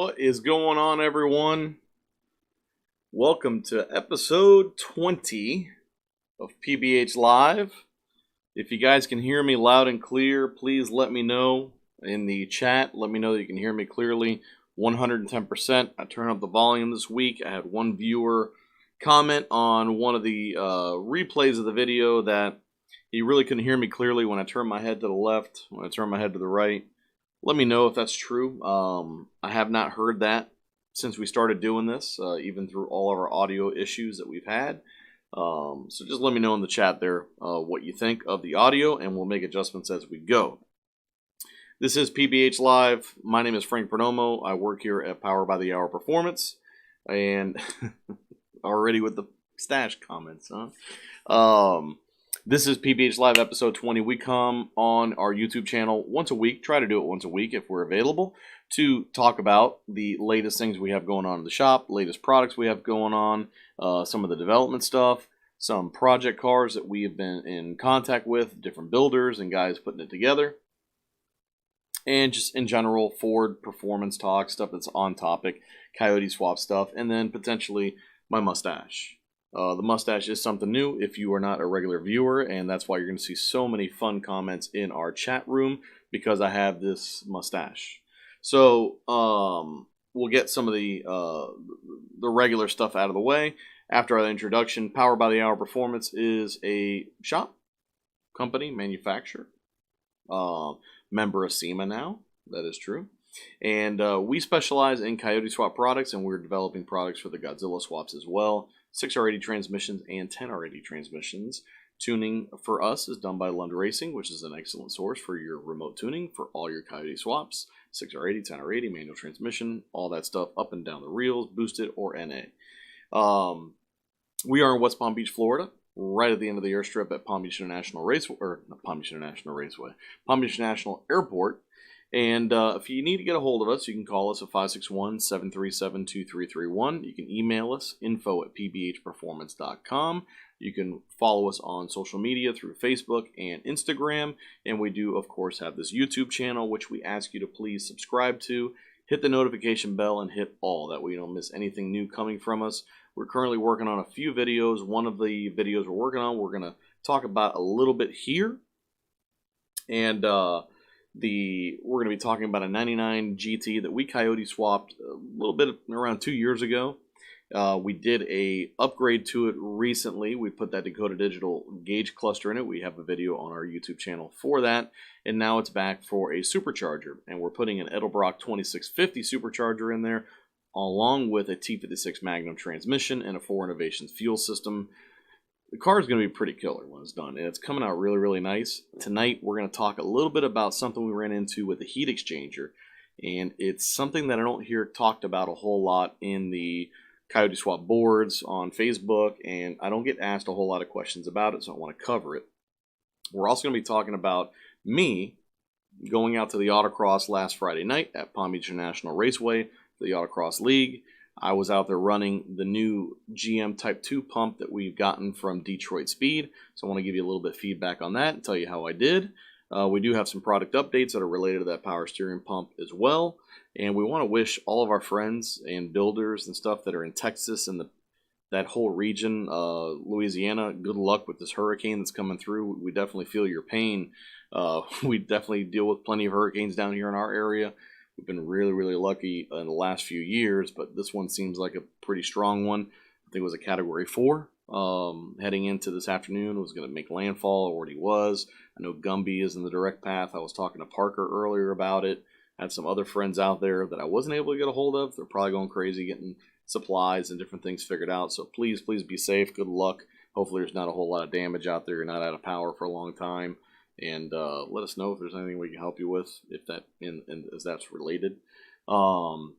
What is going on, everyone? Welcome to episode 20 of PBH Live. If you guys can hear me loud and clear, please let me know in the chat. Let me know that you can hear me clearly. 110%. I turned up the volume this week. I had one viewer comment on one of the replays of the video that he really couldn't hear me clearly when I turned my head to the left, when I turned my head to the right. Let me know if that's true. I have not heard that since we started doing this, even through all of our audio issues that we've had. So just let me know in the chat there what you think of the audio, and we'll make adjustments as we go. This is PBH Live. My name is Frank Perdomo. I work here at Power by the Hour Performance. And already with the stash comments, huh? This is PBH Live Episode 20. We come on our YouTube channel once a week, try to do it once a week if we're available, to talk about the latest things we have going on in the shop, latest products we have going on, some of the development stuff, some project cars that we have been in contact with, different builders and guys putting it together, and just in general Ford performance talk, stuff that's on topic, Coyote Swap stuff, and then potentially my mustache. The mustache is something new if you are not a regular viewer, and that's why you're going to see so many fun comments in our chat room, because I have this mustache. So we'll get some of the regular stuff out of the way. After our introduction, Power by the Hour Performance is a shop, company, manufacturer, member of SEMA now, that is true. And we specialize in Coyote Swap products, and we're developing products for the Godzilla swaps as well. 6R80 transmissions and 10R80 transmissions. Tuning for us is done by Lund Racing, which is an excellent source for your remote tuning for all your Coyote swaps. 6R80, 10R80, manual transmission, all that stuff up and down the reels, boosted or NA. We are in West Palm Beach, Florida, right at the end of the airstrip at Palm Beach International Raceway, or not Palm Beach International Raceway, Palm Beach International Airport. And if you need to get a hold of us, you can call us at 561-737-2331. You can email us, info@pbhperformance.com. You can follow us on social media through Facebook and Instagram. And we do, of course, have this YouTube channel, which we ask you to please subscribe to. Hit the notification bell and hit all. That way you don't miss anything new coming from us. We're currently working on a few videos. One of the videos we're working on, we're going to talk about a little bit here. And we're going to be talking about a 99 GT that we Coyote swapped a little bit around 2 years ago. We did a upgrade to it recently. We put that Dakota Digital gauge cluster in it. We have a video on our YouTube channel for that. And now it's back for a Supercharger. And we're putting an Edelbrock 2650 Supercharger in there, along with a T56 Magnum transmission and a 4 Innovations fuel system. The car is going to be pretty killer when it's done, and it's coming out really, really nice. Tonight, we're going to talk a little bit about something we ran into with the heat exchanger, and it's something that I don't hear talked about a whole lot in the Coyote Swap boards on Facebook, and I don't get asked a whole lot of questions about it, so I want to cover it. We're also going to be talking about me going out to the Autocross last Friday night at Palm Beach International Raceway, the Autocross League. I was out there running the new GM Type 2 pump that we've gotten from Detroit Speed. So I want to give you a little bit of feedback on that and tell you how I did. We do have some product updates that are related to that power steering pump as well. And we want to wish all of our friends and builders and stuff that are in Texas and that whole region, Louisiana, good luck with this hurricane that's coming through. We definitely feel your pain. We definitely deal with plenty of hurricanes down here in our area. We've been really, really lucky in the last few years, but this one seems like a pretty strong one. I think it was a Category 4 heading into this afternoon. It was going to make landfall, already was. I know Gumby is in the direct path. I was talking to Parker earlier about it. I had some other friends out there that I wasn't able to get a hold of. They're probably going crazy getting supplies and different things figured out. So please, please be safe. Good luck. Hopefully there's not a whole lot of damage out there. You're not out of power for a long time. And let us know if there's anything we can help you with, if that as that's related. So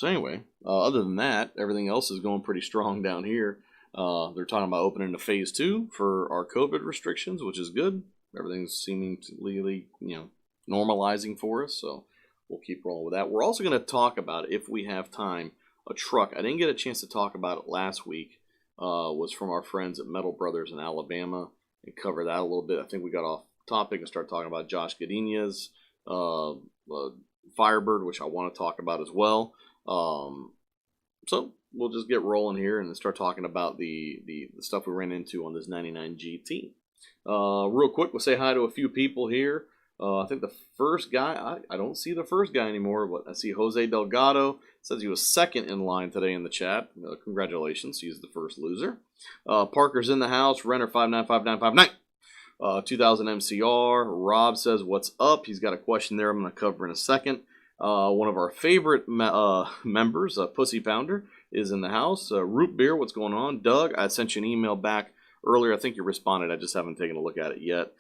anyway, other than that, everything else is going pretty strong down here. They're talking about opening to phase 2 for our COVID restrictions, which is good. Everything's seeming to really, normalizing for us. So we'll keep rolling with that. We're also going to talk about, if we have time, a truck. I didn't get a chance to talk about it last week. Was from our friends at Metal Brothers in Alabama. And cover that a little bit. I think we got off topic and started talking about Josh Godinez Firebird, which I want to talk about as well. So we'll just get rolling here and start talking about the stuff we ran into on this 99 GT. Real quick, we'll say hi to a few people here. I think the first guy, I don't see the first guy anymore, but I see Jose Delgado. Says he was second in line today in the chat. Congratulations, he's the first loser. Parker's in the house. Renner 595959. 2000 MCR. Rob says, what's up? He's got a question there I'm going to cover in a second. One of our favorite members, Pussy Pounder, is in the house. Root Beer, what's going on? Doug, I sent you an email back earlier. I think you responded. I just haven't taken a look at it yet.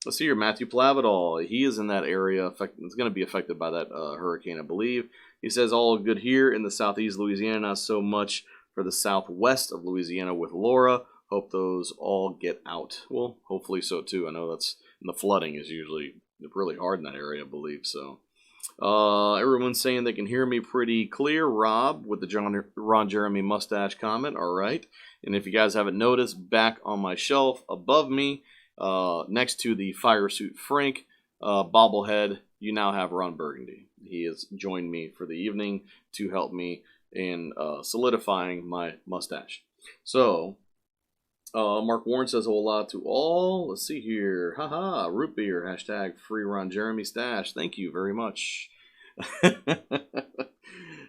Let's see here. Matthew Plavidal. He is in that area. It's going to be affected by that hurricane, I believe. He says, all good here in the southeast Louisiana. Not so much for the southwest of Louisiana with Laura. Hope those all get out. Well, hopefully so, too. I know that's the flooding is usually really hard in that area, I believe. So everyone's saying they can hear me pretty clear. Rob with the Ron Jeremy mustache comment. All right. And if you guys haven't noticed, back on my shelf above me, next to the Fire Suit Frank bobblehead, you now have Ron Burgundy. He has joined me for the evening to help me in solidifying my mustache. So, Mark Warren says, hola to all. Let's see here. Haha, root beer. Hashtag free Ron Jeremy stash. Thank you very much.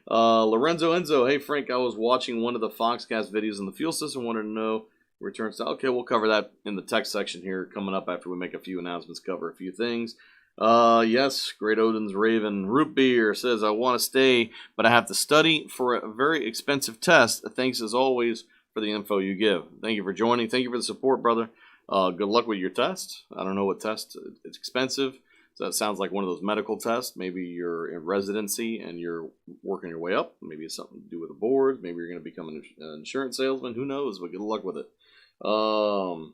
Lorenzo Enzo. Hey, Frank, I was watching one of the Foxcast videos in the fuel system. Wanted to know returns. Okay, we'll cover that in the text section here coming up after we make a few announcements, cover a few things. Yes, Great Odin's Raven. Root Beer says, I want to stay, but I have to study for a very expensive test. Thanks as always for the info you give. Thank you for joining. Thank you for the support, brother. Good luck with your test. I don't know what test. It's expensive. So that sounds like one of those medical tests. Maybe you're in residency and you're working your way up. Maybe it's something to do with the board. Maybe you're going to become an insurance salesman. Who knows? But good luck with it. All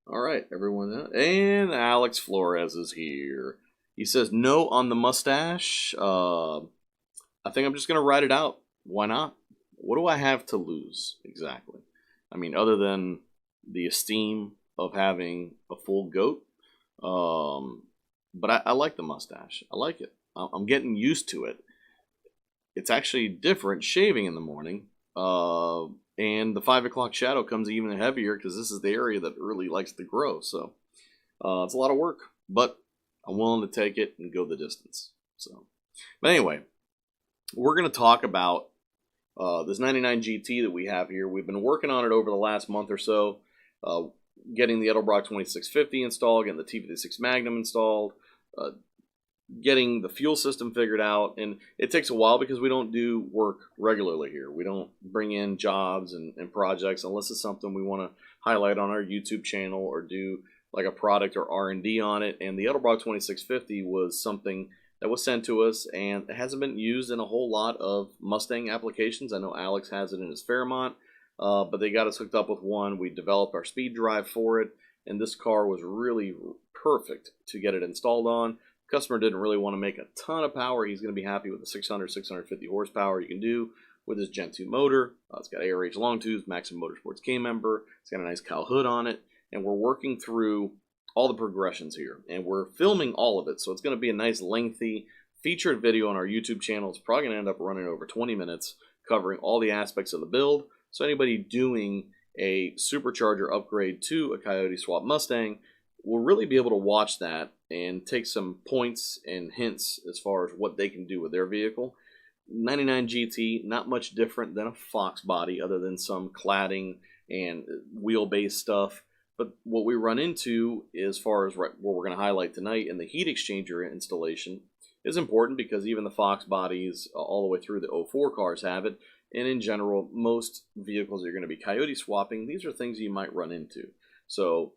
right, everyone. And Alex Flores is here. He says, no on the mustache. I think I'm just going to write it out. Why not? What do I have to lose exactly? I mean, other than the esteem of having a full goat. But I like the mustache. I like it. I'm getting used to it. It's actually different shaving in the morning. And the 5 o'clock shadow comes even heavier because this is the area that really likes to grow. So it's a lot of work. But I'm willing to take it and go the distance. So, but anyway, we're going to talk about this 99 GT that we have here. We've been working on it over the last month or so, getting the Edelbrock 2650 installed, getting the T56 Magnum installed, getting the fuel system figured out. And it takes a while because we don't do work regularly here. We don't bring in jobs and projects unless it's something we want to highlight on our YouTube channel or do like a product or R&D on it. And the Edelbrock 2650 was something that was sent to us, and it hasn't been used in a whole lot of Mustang applications. I know Alex has it in his Fairmont, but they got us hooked up with one. We developed our speed drive for it, and this car was really perfect to get it installed on. The customer didn't really want to make a ton of power. He's going to be happy with the 650 horsepower you can do with his Gen 2 motor. It's got ARH long tubes, Maximum Motorsports K member. It's got a nice cowl hood on it, and we're working through all the progressions here, and we're filming all of it, so it's going to be a nice lengthy featured video on our YouTube channel. It's probably going to end up running over 20 minutes covering all the aspects of the build. So anybody doing a supercharger upgrade to a Coyote Swap Mustang will really be able to watch that and take some points and hints as far as what they can do with their vehicle. 99 GT, not much different than a Fox body other than some cladding and wheelbase stuff. But what we run into, as far as what we're going to highlight tonight in the heat exchanger installation, is important because even the Fox bodies all the way through the 04 cars have it. And in general, most vehicles that are going to be Coyote swapping, these are things you might run into. So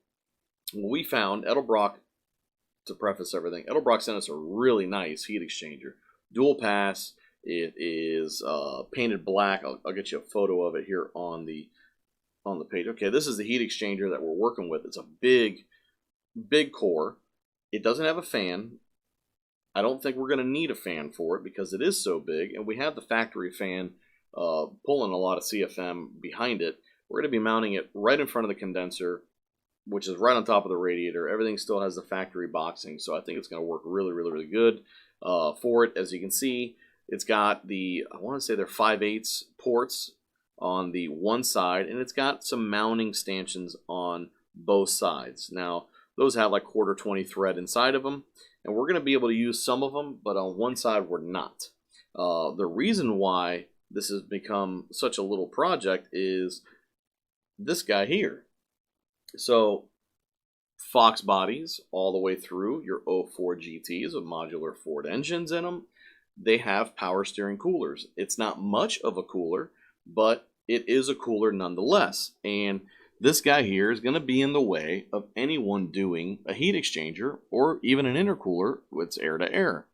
we found Edelbrock, to preface everything, Edelbrock sent us a really nice heat exchanger. Dual pass. It is painted black. I'll get you a photo of it here on the page. Okay, this is the heat exchanger that we're working with. It's a big core. It doesn't have a fan. I don't think we're going to need a fan for it because it is so big, and we have the factory fan pulling a lot of CFM behind it. We're going to be mounting it right in front of the condenser, which is right on top of the radiator. Everything still has the factory boxing, so I think it's going to work really, really, really good for it. As you can see, it's got the, I want to say they're 5/8 ports on the one side, and it's got some mounting stanchions on both sides. Now, those have like 1/4 thread inside of them, and we're going to be able to use some of them, but on one side we're not. The reason why this has become such a little project is this guy here. So, Fox bodies all the way through your 04 GTs with modular Ford engines in them. They have power steering coolers. It's not much of a cooler, but it is a cooler nonetheless. And this guy here is going to be in the way of anyone doing a heat exchanger or even an intercooler with air to air.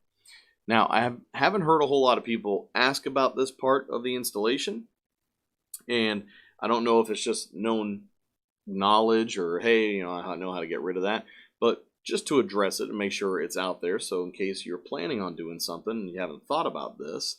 Now, I haven't heard a whole lot of people ask about this part of the installation, and I don't know if it's just known knowledge or, hey, I know how to get rid of that, but just to address it and make sure it's out there, so in case you're planning on doing something and you haven't thought about this,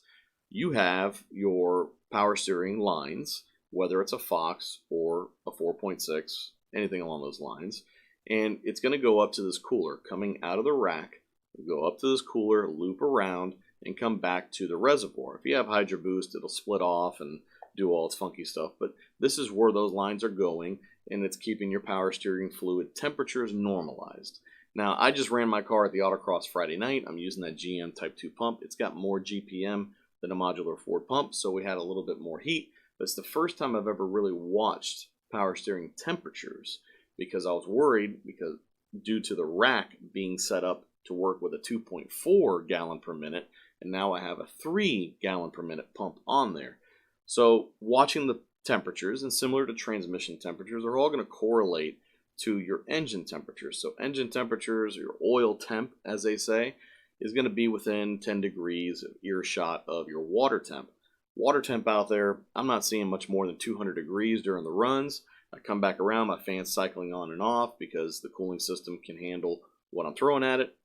you have your power steering lines, whether it's a Fox or a 4.6, anything along those lines, and it's going to go up to this cooler coming out of the rack, go up to this cooler, loop around, and come back to the reservoir. If you have Hydro Boost, it'll split off and do all its funky stuff, but this is where those lines are going, and it's keeping your power steering fluid temperatures normalized. Now, I just ran my car at the Autocross Friday night. I'm using that GM Type 2 pump. It's got more GPM than a modular Ford pump, so we had a little bit more heat, but it's the first time I've ever really watched power steering temperatures because I was worried because due to the rack being set up to work with a 2.4 gallon per minute, and now I have a 3 gallon per minute pump on there. So watching the temperatures, and similar to transmission temperatures, are all going to correlate to your engine temperatures. So engine temperatures, your oil temp, as they say, is going to be within 10 degrees of earshot of your water temp. Water temp out there, I'm not seeing much more than 200 degrees during the runs. I come back around, my fan's cycling on and off because the cooling system can handle what I'm throwing at it.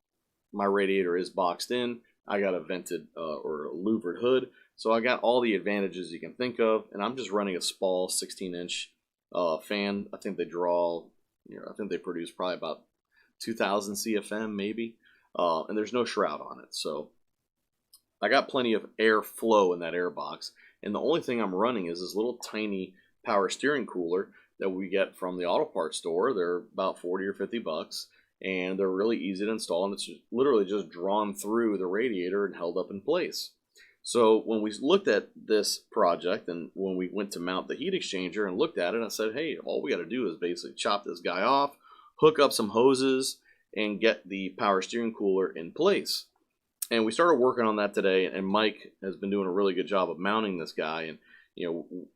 My radiator is boxed in. I got a vented or a louvered hood. So I got all the advantages you can think of, and I'm just running a Spall 16-inch fan. I think they draw, I think they produce probably about 2,000 CFM maybe, and there's no shroud on it. So I got plenty of air flow in that air box, and the only thing I'm running is this little tiny power steering cooler that we get from the auto parts store. They're about 40 or 50 bucks, and they're really easy to install, and it's literally just drawn through the radiator and held up in place. So when we looked at this project and when we went to mount the heat exchanger and looked at it, I said, hey, all we got to do is basically chop this guy off, hook up some hoses, and get the power steering cooler in place. And we started working on that today, and Mike has been doing a really good job of mounting this guy. And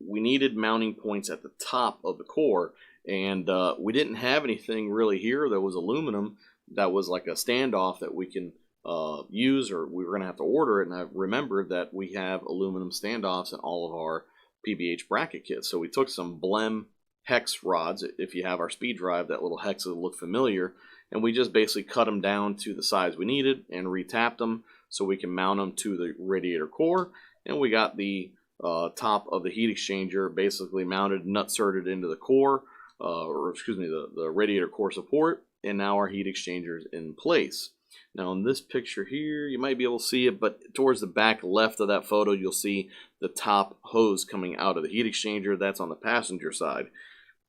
we needed mounting points at the top of the core, and we didn't have anything really here that was aluminum that was like a standoff that we can use, or we were going to have to order it. And I remembered that we have aluminum standoffs in all of our PBH bracket kits. So we took some Blem hex rods. If you have our speed drive, that little hex will look familiar. And we just basically cut them down to the size we needed and retapped them so we can mount them to the radiator core. And we got the top of the heat exchanger basically mounted, nut-surted into the core, the radiator core support. And now our heat exchanger is in place. Now in this picture here, you might be able to see it, but towards the back left of that photo, you'll see the top hose coming out of the heat exchanger. That's on the passenger side.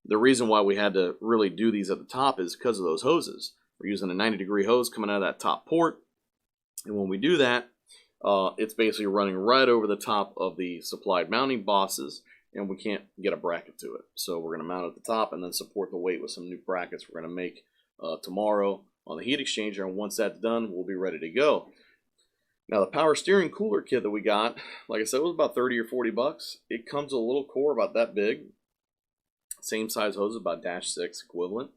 The reason why we had to really do these at the top is because of those hoses. We're using a 90-degree hose coming out of that top port, and when we do that, it's basically running right over the top of the supplied mounting bosses, and we can't get a bracket to it. So we're going to mount it at the top and then support the weight with some new brackets we're going to make tomorrow on the heat exchanger, and once that's done, we'll be ready to go. Now the power steering cooler kit that we got, like I said, it was about 30 or 40 bucks. It comes with a little core about that big, same size hose, about -6 equivalent,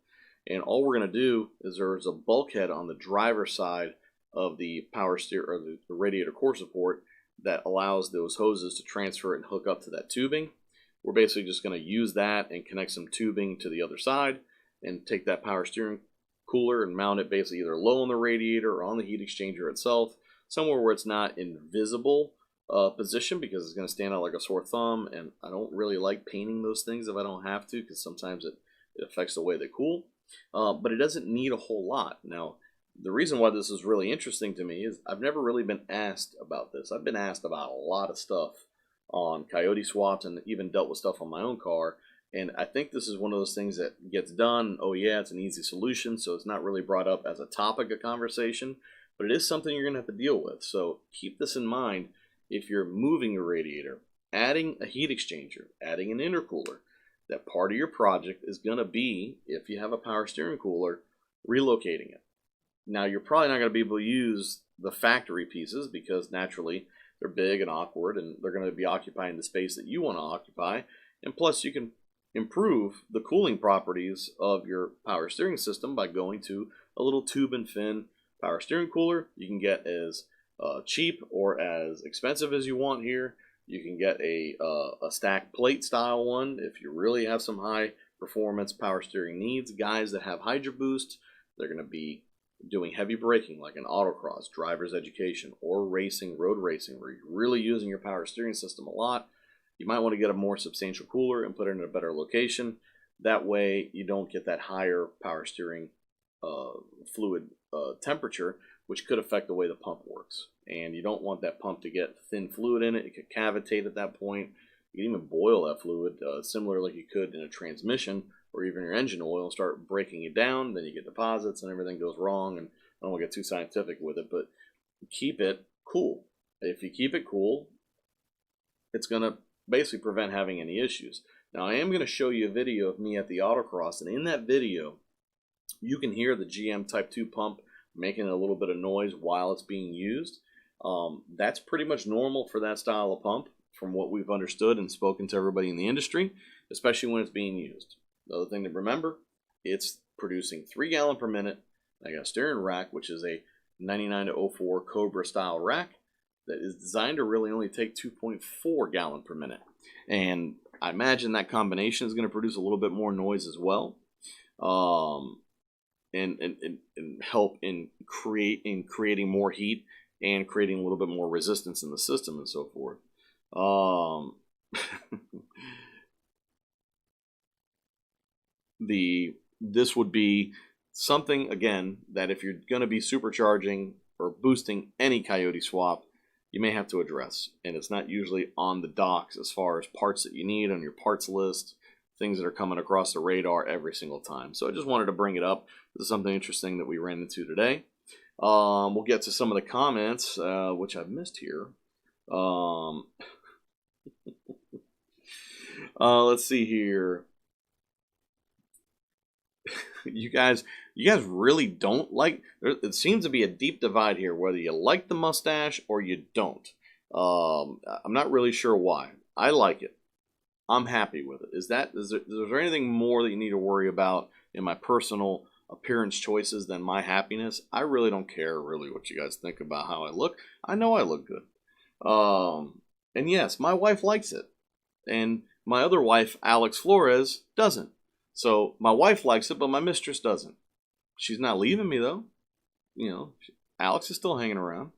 and all we're going to do is there's a bulkhead on the driver's side of the power steer or the radiator core support that allows those hoses to transfer and hook up to that tubing. We're basically just going to use that and connect some tubing to the other side and take that power steering cooler and mount it basically either low on the radiator or on the heat exchanger itself, somewhere where it's not in visible position, because it's going to stand out like a sore thumb, and I don't really like painting those things if I don't have to, because sometimes it affects the way they cool. but it doesn't need a whole lot. Now, the reason why this is really interesting to me is I've never really been asked about this. I've been asked about a lot of stuff on Coyote Swaps and even dealt with stuff on my own car. And I think this is one of those things that gets done. Oh yeah, it's an easy solution, so it's not really brought up as a topic of conversation, but it is something you're going to have to deal with. So keep this in mind if you're moving your radiator, adding a heat exchanger, adding an intercooler. That part of your project is going to be, if you have a power steering cooler, relocating it. Now, you're probably not going to be able to use the factory pieces because naturally they're big and awkward and they're going to be occupying the space that you want to occupy. And plus, you can improve the cooling properties of your power steering system by going to a little tube and fin power steering cooler. You can get as cheap or as expensive as you want here. You can get a stack plate style one if you really have some high performance power steering needs. Guys that have Hydro Boost, they're going to be doing heavy braking like an autocross, driver's education, or racing, road racing, where you're really using your power steering system a lot. You might want to get a more substantial cooler and put it in a better location. That way you don't get that higher power steering fluid temperature, which could affect the way the pump works. And you don't want that pump to get thin fluid in it. It could cavitate at that point. You can even boil that fluid, similar like you could in a transmission or even your engine oil, and start breaking it down. Then you get deposits and everything goes wrong. And I don't want to get too scientific with it, but keep it cool. If you keep it cool, it's going to basically prevent having any issues. Now, I am going to show you a video of me at the Autocross, and in that video, you can hear the GM Type 2 pump making a little bit of noise while it's being used. That's pretty much normal for that style of pump from what we've understood and spoken to everybody in the industry, especially when it's being used. The other thing to remember, it's producing 3 gallon per minute. I got a steering rack, which is a 99-04 Cobra style rack that is designed to really only take 2.4 gallon per minute. And I imagine that combination is going to produce a little bit more noise as well. And help in creating more heat and creating a little bit more resistance in the system and so forth. This would be something, again, that if you're going to be supercharging or boosting any Coyote Swap, you may have to address. And it's not usually on the docks as far as parts that you need on your parts list, things that are coming across the radar every single time. So I just wanted to bring it up. This is something interesting that we ran into today. We'll get to some of the comments, which I've missed here. Let's see here. You guys really don't like, it seems to be a deep divide here, whether you like the mustache or you don't. I'm not really sure why. I like it. I'm happy with it. Is there anything more that you need to worry about in my personal appearance choices than my happiness? I really don't care really what you guys think about how I look. I know I look good. And yes, my wife likes it. And my other wife, Alex Flores, doesn't. So my wife likes it, but my mistress doesn't. She's not leaving me though. You know, Alex is still hanging around.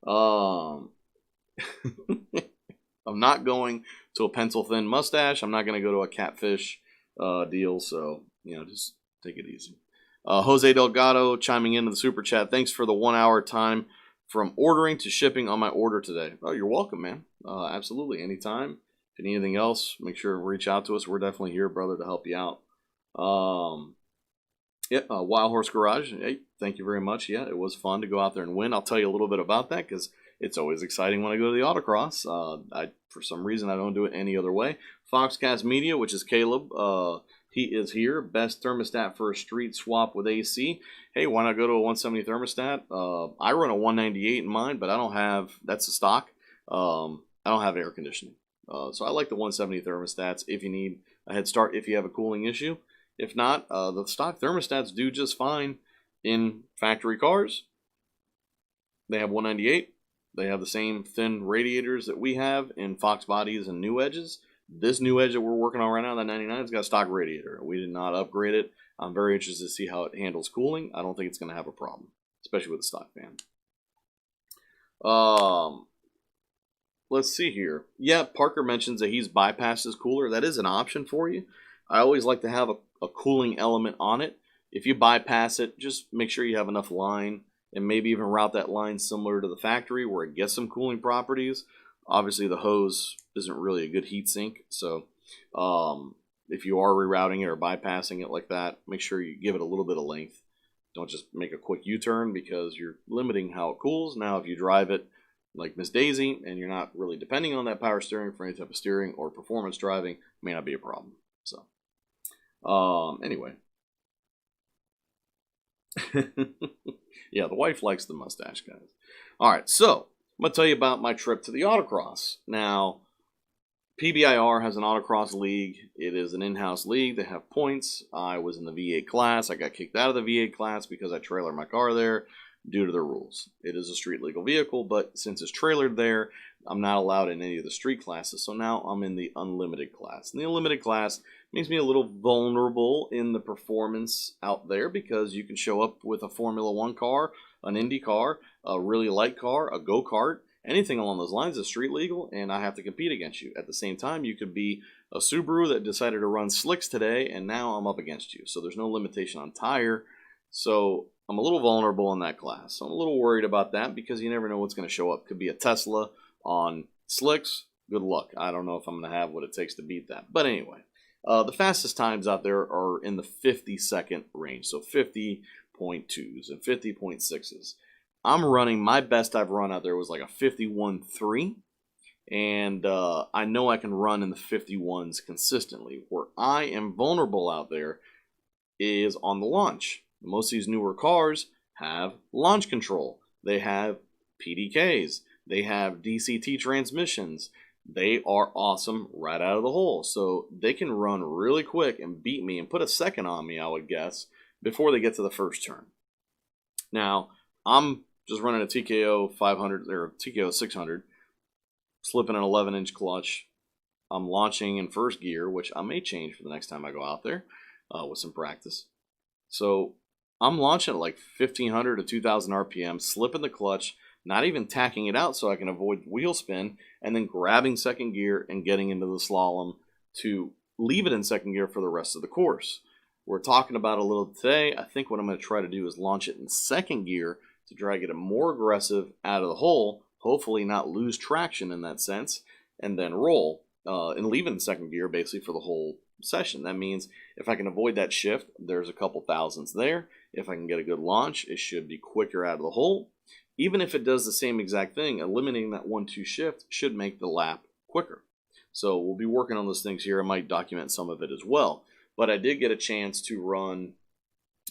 I'm not going to a pencil thin mustache. I'm not going to go to a catfish deal. So, you know, just take it easy. Jose Delgado chiming into the super chat. Thanks for the 1 hour time from ordering to shipping on my order today. Oh, you're welcome, man. Absolutely. Anytime. If you need anything else, make sure to reach out to us. We're definitely here, brother, to help you out. Wild Horse Garage. Hey, thank you very much. Yeah, it was fun to go out there and win. I'll tell you a little bit about that because it's always exciting when I go to the Autocross. For some reason, I don't do it any other way. Foxcast Media, which is Caleb, he is here. Best thermostat for a street swap with AC. Hey, why not go to a 170 thermostat? I run a 198 in mine, but I don't have, that's the stock. I don't have air conditioning. So I like the 170 thermostats if you need a head start, if you have a cooling issue. If not, the stock thermostats do just fine in factory cars. They have 198. They have the same thin radiators that we have in Fox bodies and new edges. This new edge that we're working on right now, that 99, has got a stock radiator. We did not upgrade it. I'm very interested to see how it handles cooling. I don't think it's going to have a problem, especially with the stock fan. Let's see here. Yeah, Parker mentions that he's bypassed his cooler. That is an option for you. I always like to have a cooling element on it. if you bypass it, just make sure you have enough line, and maybe even route that line similar to the factory where it gets some cooling properties. Obviously, the hose isn't really a good heat sink, so if you are rerouting it or bypassing it like that, make sure you give it a little bit of length. Don't just make a quick U-turn because you're limiting how it cools. Now, if you drive it like Miss Daisy and you're not really depending on that power steering for any type of steering or performance driving, may not be a problem. So, anyway. Yeah, the wife likes the mustache, guys. All right, so I'm going to tell you about my trip to the Autocross. Now, PBIR has an Autocross league. It is an in-house league. They have points. I was in the V8 class. I got kicked out of the V8 class because I trailered my car there due to the rules. It is a street legal vehicle, but since it's trailered there, I'm not allowed in any of the street classes. So now I'm in the unlimited class. And the unlimited class makes me a little vulnerable in the performance out there because you can show up with a Formula One car, an Indy car, a really light car, a go-kart, anything along those lines is street legal, and I have to compete against you. At the same time, you could be a Subaru that decided to run slicks today, and now I'm up against you. So there's no limitation on tire. So I'm a little vulnerable in that class. So I'm a little worried about that because you never know what's going to show up. Could be a Tesla on slicks. Good luck. I don't know if I'm going to have what it takes to beat that. But anyway, the fastest times out there are in the 50-second range. So 50.2s and 50.6s. I'm running, my best I've run out there was like a 51.3, and I know I can run in the 51s consistently. Where I am vulnerable out there is on the launch. Most of these newer cars have launch control. They have PDKs. They have DCT transmissions. They are awesome right out of the hole. So they can run really quick and beat me and put a second on me, I would guess, before they get to the first turn. Now, I'm just running a TKO 500 or TKO 600, slipping an 11-inch clutch. I'm launching in first gear, which I may change for the next time I go out there with some practice. So I'm launching at like 1,500 to 2,000 RPM, slipping the clutch, not even tacking it out so I can avoid wheel spin, and then grabbing second gear and getting into the slalom to leave it in second gear for the rest of the course. We're talking about a little today. I think what I'm going to try to do is launch it in second gear to try to get it more aggressive out of the hole, hopefully not lose traction in that sense, and then roll and leave it in second gear basically for the whole session. That means if I can avoid that shift, there's a couple thousandths there. If I can get a good launch, it should be quicker out of the hole. Even if it does the same exact thing, eliminating that 1-2 shift should make the lap quicker. So we'll be working on those things here. I might document some of it as well. But I did get a chance to run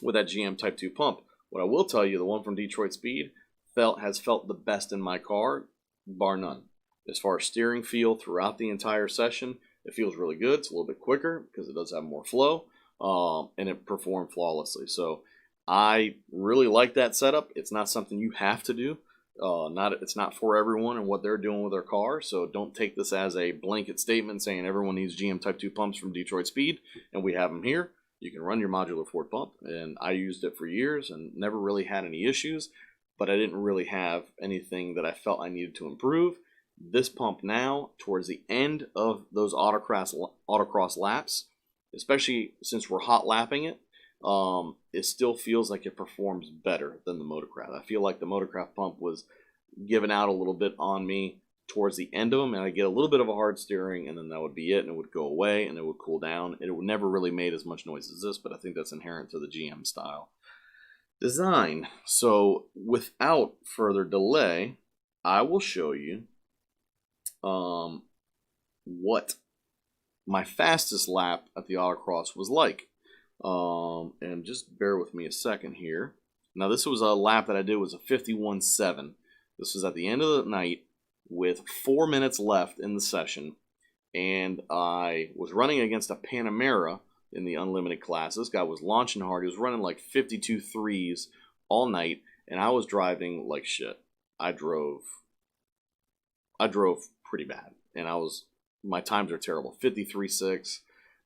with that GM Type 2 pump. What I will tell you, the one from Detroit Speed has felt the best in my car, bar none. As far as steering feel throughout the entire session, it feels really good. It's a little bit quicker because it does have more flow, and it performed flawlessly. So I really like that setup. It's not something you have to do. It's not for everyone and what they're doing with their car. So don't take this as a blanket statement saying everyone needs GM Type 2 pumps from Detroit Speed, and we have them here. You can run your modular Ford pump, and I used it for years and never really had any issues, but I didn't really have anything that I felt I needed to improve. This pump now, towards the end of those autocross laps, especially since we're hot lapping it, it still feels like it performs better than the Motorcraft. I feel like the Motorcraft pump was given out a little bit on me towards the end of them, and I get a little bit of a hard steering, and then that would be it, and it would go away, and it would cool down. It would never really made as much noise as this, but I think that's inherent to the GM style design. So without further delay, I will show you what my fastest lap at the Autocross was like. And just bear with me a second here. Now this was a lap that I did was a 51.7. This was at the end of the night with 4 minutes left in the session, and I was running against a Panamera in the unlimited class. This guy was launching hard. He was running like 52.3s all night, and I was driving like shit. I drove pretty bad, and my times are terrible. 53.6.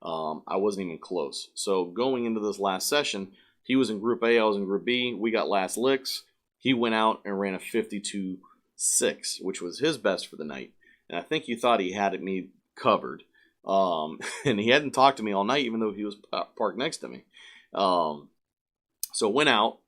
I wasn't even close. So going into this last session, he was in Group A, I was in Group B. We got last licks. He went out and ran a 52.6, which was his best for the night. And I think he thought he had me covered. And he hadn't talked to me all night, even though he was parked next to me. So went out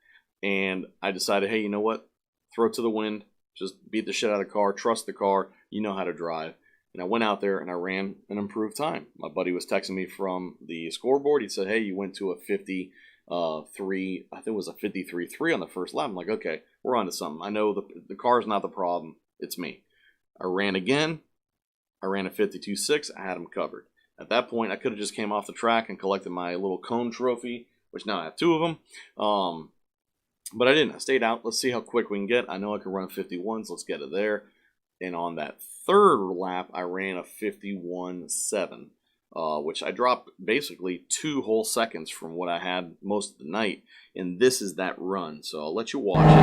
and I decided, hey, you know what? Throw it to the wind. Just beat the shit out of the car. Trust the car. You know how to drive. And I went out there and I ran an improved time. My buddy was texting me from the scoreboard. He said, hey, you went to a 53, I think it was a 53.3 on the first lap. I'm like, okay, we're on to something. I know the car's not the problem. It's me. I ran again. I ran a 52.6. I had him covered. At that point, I could have just came off the track and collected my little cone trophy, which now I have 2 of them. But I didn't. I stayed out. Let's see how quick we can get. I know I can run 51s. Let's get it there. And on that third lap, I ran a 51.7, which I dropped basically 2 whole seconds from what I had most of the night. And this is that run. So I'll let you watch it.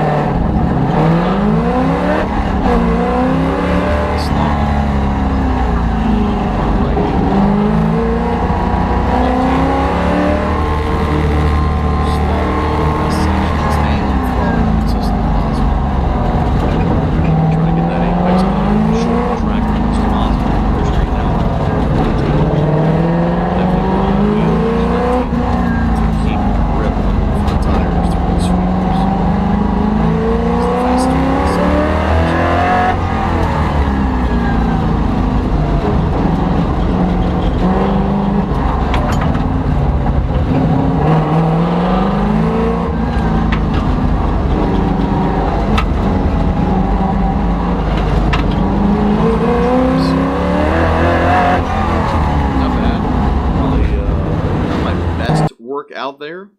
Out there,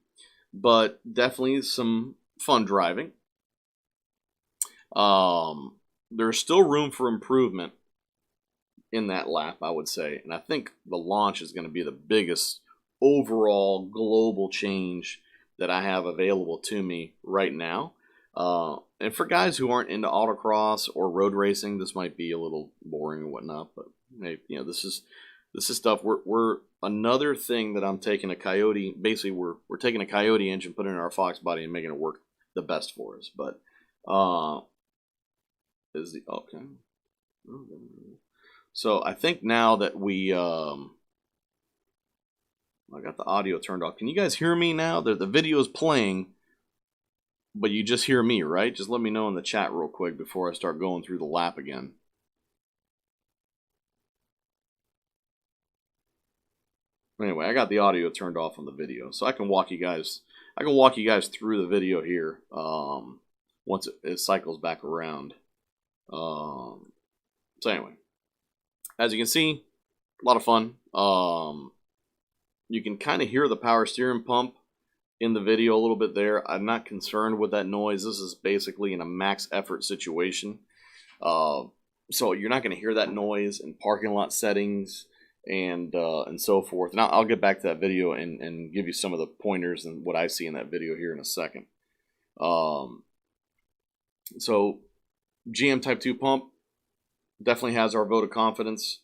but definitely some fun driving. There's still room for improvement in that lap, I would say, and I think the launch is going to be the biggest overall global change that I have available to me right now. And for guys who aren't into autocross or road racing, this might be a little boring and whatnot, but maybe, you know, this is stuff we're another thing that I'm taking a Coyote. Basically, we're taking a Coyote engine, putting it in our Fox body, and making it work the best for us. But is the okay? So I think now that we I got the audio turned off. Can you guys hear me now? The video is playing, but you just hear me, right? Just let me know in the chat real quick before I start going through the lap again. Anyway, I got the audio turned off on the video, so I can walk you guys. Through the video here once it cycles back around. So anyway, as you can see, a lot of fun. You can kind of hear the power steering pump in the video a little bit there. I'm not concerned with that noise. This is basically in a max effort situation, so you're not going to hear that noise in parking lot settings and so forth. And I'll get back to that video and give you some of the pointers and what I see in that video here in a second. So GM Type 2 pump definitely has our vote of confidence.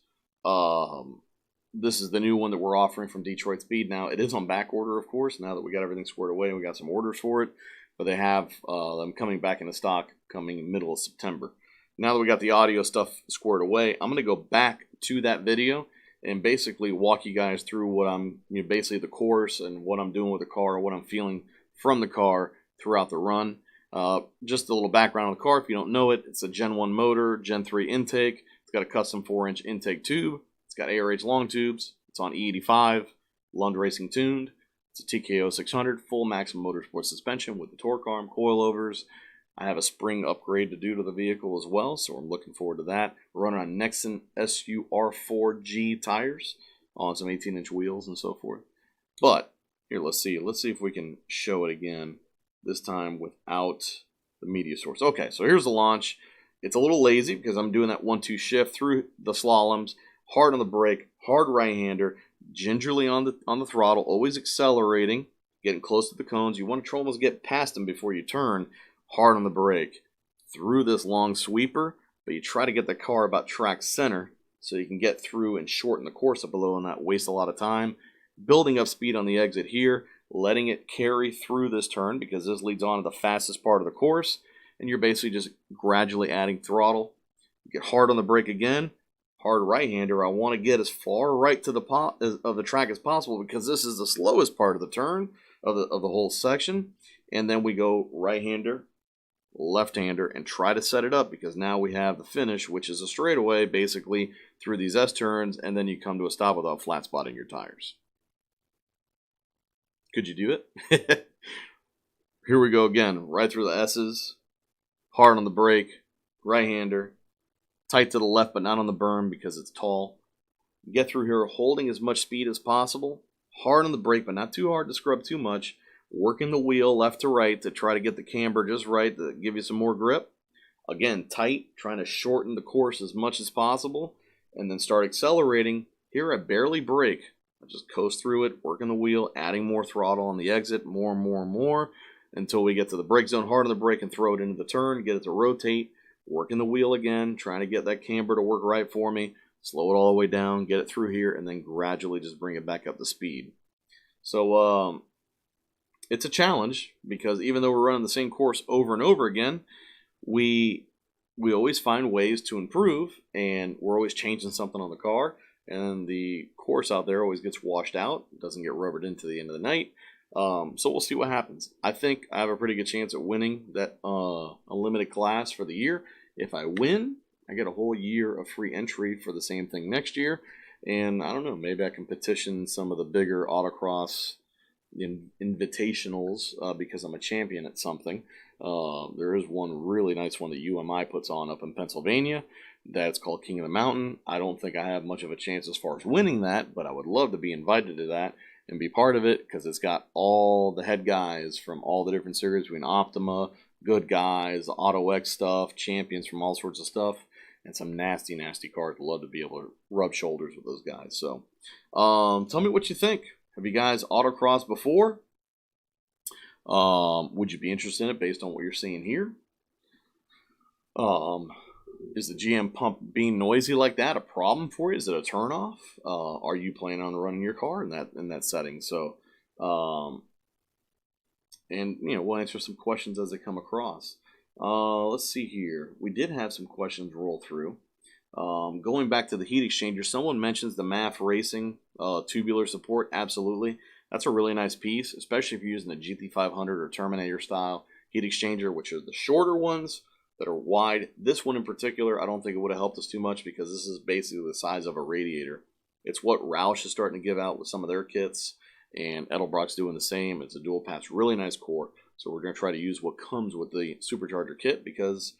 This is the new one that we're offering from Detroit Speed. Now, it is on back order, of course, now that we got everything squared away and we got some orders for it. But they have them coming back into stock coming middle of September. Now that we got the audio stuff squared away, I'm going to go back to that video and basically walk you guys through what I'm, basically the course and what I'm doing with the car, what I'm feeling from the car throughout the run. Just a little background on the car, if you don't know it, it's a Gen 1 motor, Gen 3 intake. It's got a custom 4-inch intake tube. It's got ARH long tubes. It's on E85, Lund Racing tuned. It's a TKO 600, full maximum motorsport suspension with the torque arm, coilovers. I have a spring upgrade to do to the vehicle as well, so I'm looking forward to that. We're running on Nexen SUR4G tires on some 18-inch wheels and so forth. But here, let's see if we can show it again. This time without the media source. Okay, so here's the launch. It's a little lazy because I'm doing that 1-2 shift through the slaloms, hard on the brake, hard right-hander, gingerly on the throttle, always accelerating, getting close to the cones. You want to almost get past them before you turn. Hard on the brake through this long sweeper, but you try to get the car about track center so you can get through and shorten the course up below and not waste a lot of time. Building up speed on the exit here, letting it carry through this turn because this leads on to the fastest part of the course, and you're basically just gradually adding throttle. You get hard on the brake again, hard right-hander. I want to get as far right to the of the track as possible because this is the slowest part of the turn of the whole section. and then we go right-hander, left-hander, and try to set it up, because now we have the finish, which is a straightaway basically through these S-turns, and then you come to a stop without flat spotting your tires. Could you do it? Here we go again, right through the S's, hard on the brake, right-hander, tight to the left but not on the berm because it's tall. Get through here holding as much speed as possible, hard on the brake but not too hard to scrub too much, working the wheel left to right to try to get the camber just right to give you some more grip. Again, tight, trying to shorten the course as much as possible, and then start accelerating. Here I barely brake. I just coast through it, working the wheel, adding more throttle on the exit, more and more and more, until we get to the brake zone, hard on the brake, and throw it into the turn, get it to rotate, working the wheel again, trying to get that camber to work right for me, slow it all the way down, get it through here, and then gradually just bring it back up to speed. So it's a challenge, because even though we're running the same course over and over again, we always find ways to improve, and we're always changing something on the car, and the course out there always gets washed out. It doesn't get rubbered into the end of the night. So we'll see what happens. I think I have a pretty good chance at winning that unlimited class for the year. If I win, I get a whole year of free entry for the same thing next year. And I don't know, maybe I can petition some of the bigger autocross invitationals because I'm a champion at something. There is one really nice one that UMI puts on up in Pennsylvania that's called King of the Mountain. I don't think I have much of a chance as far as winning that, but I would love to be invited to that and be part of it, because it's got all the head guys from all the different series between Optima, Good Guys, the Auto X stuff, champions from all sorts of stuff, and some nasty, nasty cars. I'd love to be able to rub shoulders with those guys. So tell me what you think. Have you guys autocrossed before? Would you be interested in it based on what you're seeing here? Is the GM pump being noisy like that a problem for you? Is it a turnoff? Are you planning on running your car in that setting? So, and we'll answer some questions as they come across. Let's see here. We did have some questions roll through. Going back to the heat exchanger, someone mentions the MAF Racing tubular support. Absolutely. That's a really nice piece, especially if you're using the GT500 or Terminator style heat exchanger, which are the shorter ones that are wide. This one in particular, I don't think it would have helped us too much, because this is basically the size of a radiator. It's what Roush is starting to give out with some of their kits, and Edelbrock's doing the same. It's a dual pass, really nice core. So we're going to try to use what comes with the Supercharger kit, because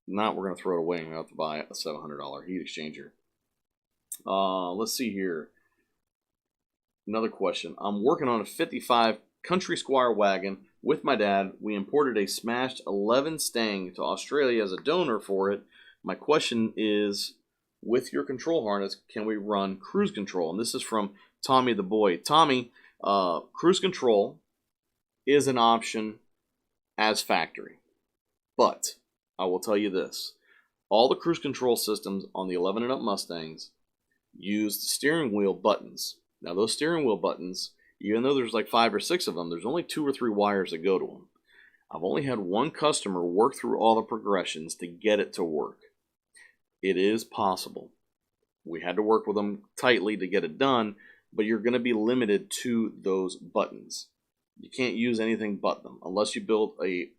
not we're going to throw it away and we have to buy a $700 heat exchanger. Let's see here. Another question. I'm working on a 55 Country Squire wagon with my dad. We imported a smashed 11 Stang to Australia as a donor for it. My question is, with your control harness, can we run cruise control? And this is from Tommy the Boy. Tommy, cruise control is an option as factory. But I will tell you this. All the cruise control systems on the 11 and up Mustangs use the steering wheel buttons. Now those steering wheel buttons, even though there's like 5 or 6 of them, there's only 2 or 3 wires that go to them. I've only had one customer work through all the progressions to get it to work. It is possible. We had to work with them tightly to get it done, but you're going to be limited to those buttons. You can't use anything but them unless you build a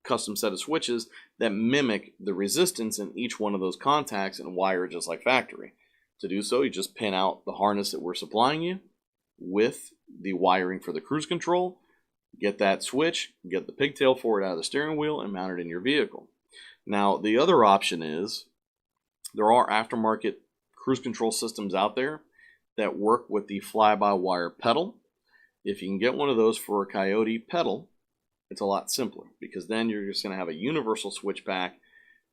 custom set of switches that mimic the resistance in each one of those contacts and wire it just like factory. To do so, you just pin out the harness that we're supplying you with the wiring for the cruise control, get that switch, get the pigtail for it out of the steering wheel, and mount it in your vehicle. Now, the other option is there are aftermarket cruise control systems out there that work with the fly-by-wire pedal. If you can get one of those for a Coyote pedal, it's a lot simpler, because then you're just going to have a universal switch pack.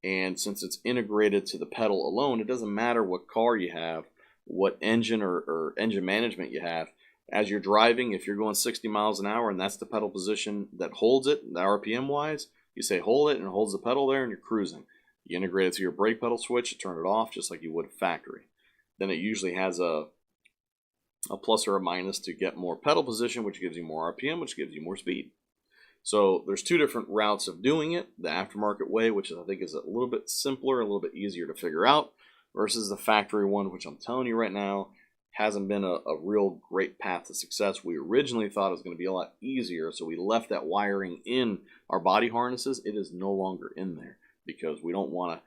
And since it's integrated to the pedal alone, it doesn't matter what car you have, what engine or engine management you have. As you're driving, if you're going 60 miles an hour and that's the pedal position that holds it, the RPM-wise, you say hold it and it holds the pedal there and you're cruising. You integrate it to your brake pedal switch, you turn it off just like you would factory. Then it usually has a plus or a minus to get more pedal position, which gives you more RPM, which gives you more speed. So there's 2 different routes of doing it. The aftermarket way, which I think is a little bit simpler, a little bit easier to figure out, versus the factory one, which I'm telling you right now hasn't been a real great path to success. We originally thought it was going to be a lot easier, so we left that wiring in our body harnesses. It is no longer in there because we don't want to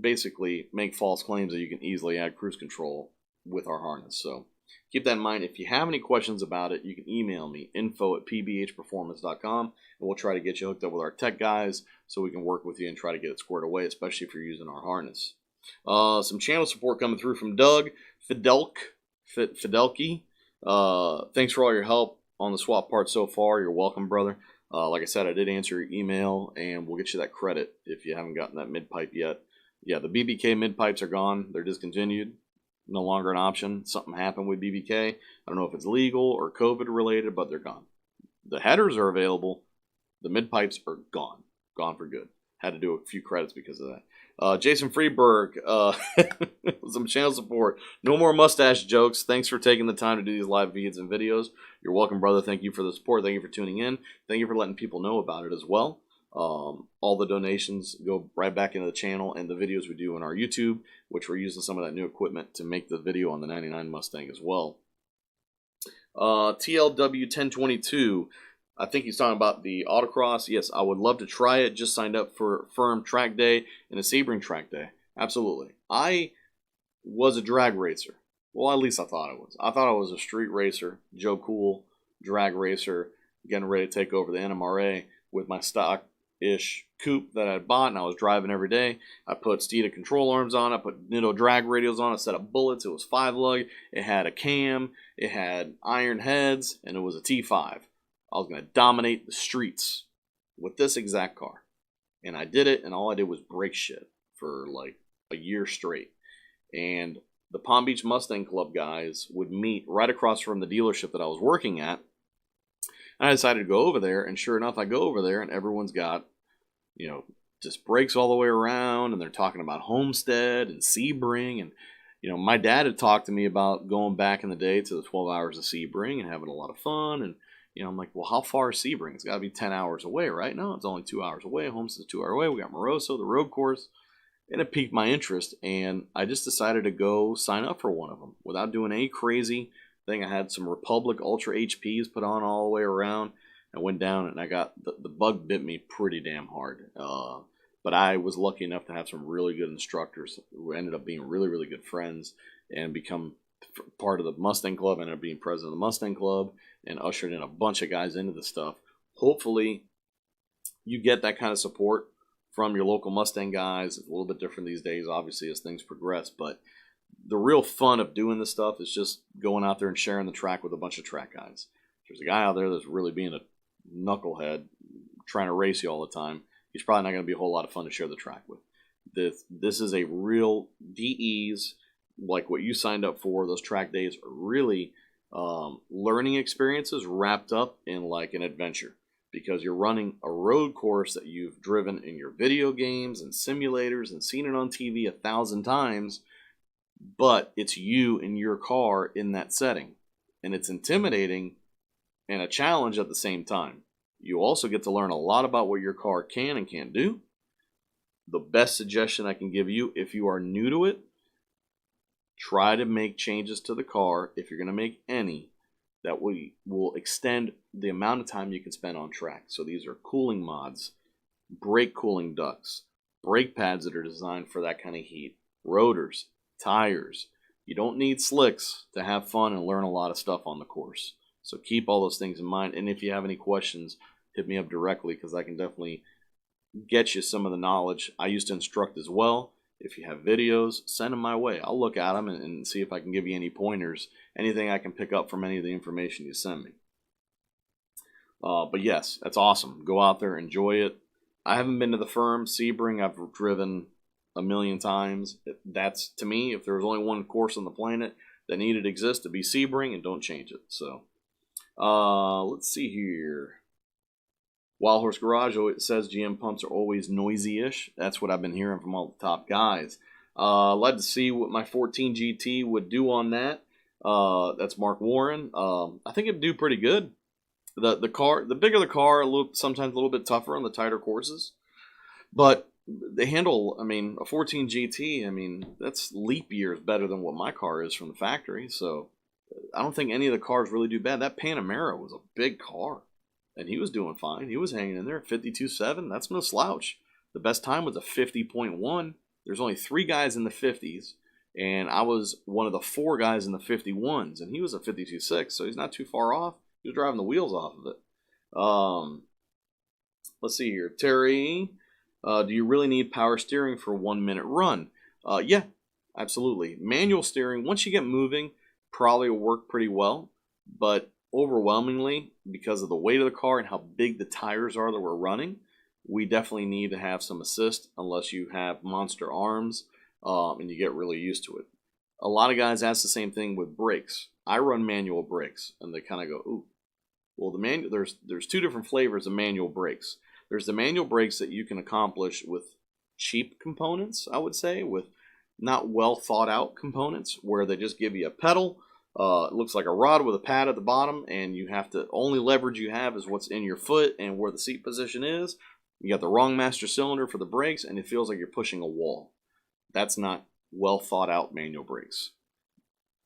basically make false claims that you can easily add cruise control with our harness. So keep that in mind. If you have any questions about it, you can email me, info@pbhperformance.com, and we'll try to get you hooked up with our tech guys so we can work with you and try to get it squared away, especially if you're using our harness. Some channel support coming through from Doug Fidelki. Thanks for all your help on the swap part so far. You're welcome, brother. Like I said, I did answer your email, and we'll get you that credit if you haven't gotten that mid pipe yet. Yeah, the BBK mid pipes are gone. They're discontinued. No longer an option. Something happened with BBK. I don't know if it's legal or COVID related, but they're gone. The headers are available. The mid pipes are gone. Gone for good. Had to do a few credits because of that. Jason Freeberg, some channel support. No more mustache jokes. Thanks for taking the time to do these live feeds and videos. You're welcome, brother. Thank you for the support. Thank you for tuning in. Thank you for letting people know about it as well. All the donations go right back into the channel and the videos we do on our YouTube, which we're using some of that new equipment to make the video on the 99 Mustang as well. TLW 1022. I think he's talking about the Autocross. Yes, I would love to try it. Just signed up for Firm Track Day and a Sebring Track Day. Absolutely. I was a drag racer. Well, at least I thought I was. I thought I was a street racer, Joe Cool, drag racer, getting ready to take over the NMRA with my stock-ish coupe that I had bought, and I was driving every day. I put Steeda control arms on. I put Nitto drag radials on. A set of bullets. It was 5-lug. It had a cam. It had iron heads, and it was a T5. I was going to dominate the streets with this exact car. And I did it, and all I did was break shit for like a year straight. And the Palm Beach Mustang Club guys would meet right across from the dealership that I was working at. And I decided to go over there, and sure enough, I go over there, and everyone's got, just brakes all the way around, and they're talking about Homestead and Sebring. And, my dad had talked to me about going back in the day to the 12 hours of Sebring and having a lot of fun. And I'm like, well, how far is Sebring? It's got to be 10 hours away, right? No, it's only 2 hours away. Homestead's 2 hours away. We got Moroso, the road course. And it piqued my interest, and I just decided to go sign up for one of them without doing any crazy thing. I had some Republic Ultra HPs put on all the way around. I went down, and I got the bug bit me pretty damn hard. But I was lucky enough to have some really good instructors who ended up being really, really good friends and become part of the Mustang Club, ended up being president of the Mustang Club, and ushered in a bunch of guys into the stuff. Hopefully, you get that kind of support from your local Mustang guys. It's a little bit different these days, obviously, as things progress. But the real fun of doing this stuff is just going out there and sharing the track with a bunch of track guys. There's a guy out there that's really being a knucklehead, trying to race you all the time. He's probably not going to be a whole lot of fun to share the track with. This is a real DEs, like what you signed up for. Those track days are really learning experiences wrapped up in like an adventure, because you're running a road course that you've driven in your video games and simulators and seen it on TV 1,000 times, but it's you in your car in that setting. And it's intimidating and a challenge at the same time. You also get to learn a lot about what your car can and can't do. The best suggestion I can give you, if you are new to it, try to make changes to the car, if you're going to make any, that will extend the amount of time you can spend on track. So these are cooling mods, brake cooling ducts, brake pads that are designed for that kind of heat, rotors, tires. You don't need slicks to have fun and learn a lot of stuff on the course. So keep all those things in mind. And if you have any questions, hit me up directly, because I can definitely get you some of the knowledge. I used to instruct as well. If you have videos, send them my way. I'll look at them and see if I can give you any pointers, anything I can pick up from any of the information you send me. But yes, that's awesome. Go out there, enjoy it. I haven't been to the Firm. Sebring, I've driven a million times. That's, to me, if there was only one course on the planet that needed to exist, to be Sebring, and don't change it. So, let's see here. Wild Horse Garage says GM pumps are always noisy-ish. That's what I've been hearing from all the top guys. I'd like to see what my 14 GT would do on that. That's Mark Warren. I think it'd do pretty good. The bigger the car, sometimes a little bit tougher on the tighter courses. But they handle, I mean, a 14 GT, I mean, that's leap years better than what my car is from the factory. So I don't think any of the cars really do bad. That Panamera was a big car, and he was doing fine. He was hanging in there at 52.7. That's no slouch. The best time was a 50.1. There's only 3 guys in the 50s, and I was one of the 4 guys in the 51s, and he was a 52.6, so he's not too far off. He was driving the wheels off of it. Let's see here. Terry, do you really need power steering for a 1-minute run? Yeah, absolutely. Manual steering, once you get moving, probably will work pretty well, but overwhelmingly, because of the weight of the car and how big the tires are that we're running, we definitely need to have some assist unless you have monster arms and you get really used to it. A lot of guys ask the same thing with brakes. I run manual brakes, and they kind of go, ooh. Well, there's 2 different flavors of manual brakes. There's the manual brakes that you can accomplish with cheap components, I would say, with not well thought out components, where they just give you a pedal. It looks like a rod with a pad at the bottom, and you have to, only leverage you have is what's in your foot and where the seat position is. You got the wrong master cylinder for the brakes, and it feels like you're pushing a wall. That's not well thought out manual brakes.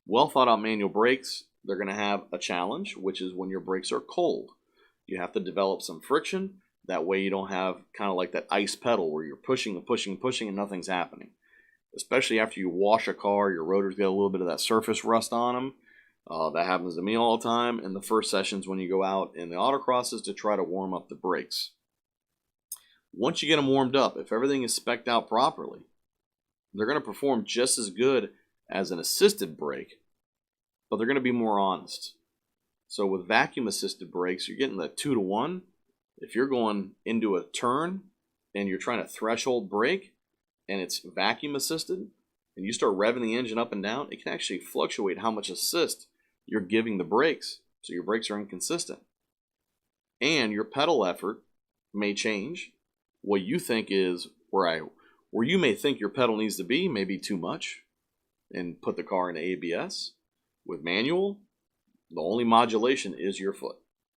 Well thought out manual brakes, they're going to have a challenge, which is when your brakes are cold. You have to develop some friction. That way you don't have kind of like that ice pedal where you're pushing and pushing and pushing and nothing's happening. Especially after you wash a car, your rotors get a little bit of that surface rust on them. That happens to me all the time in the first sessions when you go out in the autocrosses to try to warm up the brakes. Once you get them warmed up, if everything is spec'd out properly, they're going to perform just as good as an assisted brake, but they're going to be more honest. So with vacuum assisted brakes, you're getting that 2-to-1. If you're going into a turn and you're trying to threshold brake and it's vacuum assisted and you start revving the engine up and down, it can actually fluctuate how much assist you're giving the brakes. So your brakes are inconsistent. And your pedal effort may change. What you think is where you may think your pedal needs to be, maybe too much, and put the car into ABS. With manual, the only modulation is your foot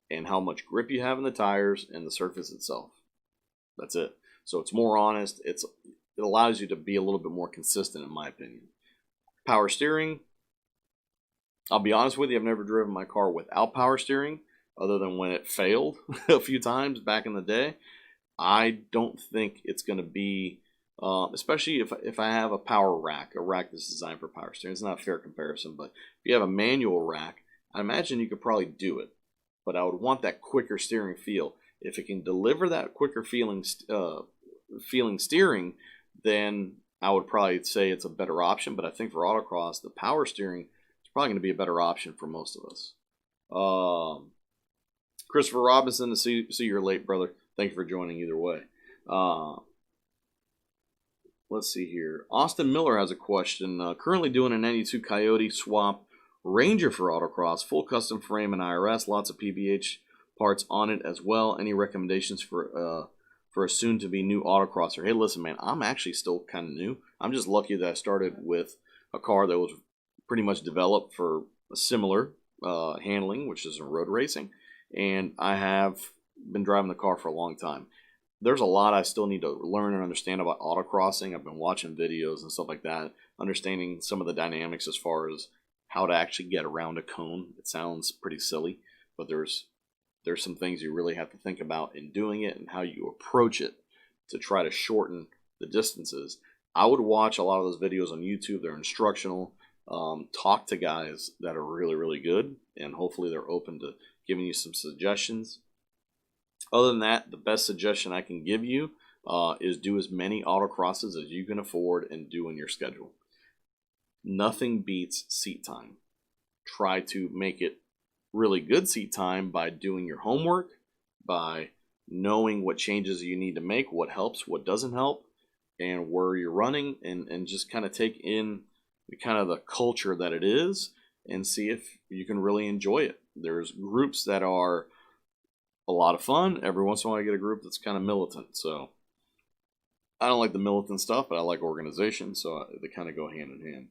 and how much grip you have in the tires and the surface itself. That's it. So it's more honest. It allows you to be a little bit more consistent, in my opinion. Power steering, I'll be honest with you, I've never driven my car without power steering, other than when it failed a few times back in the day. I don't think it's going to be, especially if I have a power rack, a rack that's designed for power steering. It's not a fair comparison, but if you have a manual rack, I imagine you could probably do it. But I would want that quicker steering feel. If it can deliver that quicker feeling steering, then I would probably say it's a better option. But I think for autocross, the power steering is probably going to be a better option for most of us. Christopher Robinson, see you're late, brother. Thank you for joining either way. Let's see here. Austin Miller has a question. Currently doing a 92 Coyote Swap Ranger for autocross, full custom frame and IRS, lots of PBH parts on it as well. Any recommendations for a soon-to-be new autocrosser? Hey, listen, man, I'm actually still kind of new. I'm just lucky that I started with a car that was pretty much developed for a similar handling, which is in road racing, and I have been driving the car for a long time. There's a lot I still need to learn and understand about autocrossing. I've been watching videos and stuff like that, understanding some of the dynamics as far as how to actually get around a cone. It sounds pretty silly, but there's some things you really have to think about in doing it and how you approach it to try to shorten the distances. I would watch a lot of those videos on YouTube. They're instructional. Talk to guys that are really, really good, and hopefully they're open to giving you some suggestions. Other than that, the best suggestion I can give you is do as many autocrosses as you can afford and do in your schedule. Nothing beats seat time. Try to make it really good seat time by doing your homework, by knowing what changes you need to make, what helps, what doesn't help, and where you're running, and just kind of take in the culture that it is and see if you can really enjoy it. There's groups that are a lot of fun. Every once in a while I get a group that's kind of militant. So I don't like the militant stuff, but I like organization, so they kind of go hand in hand.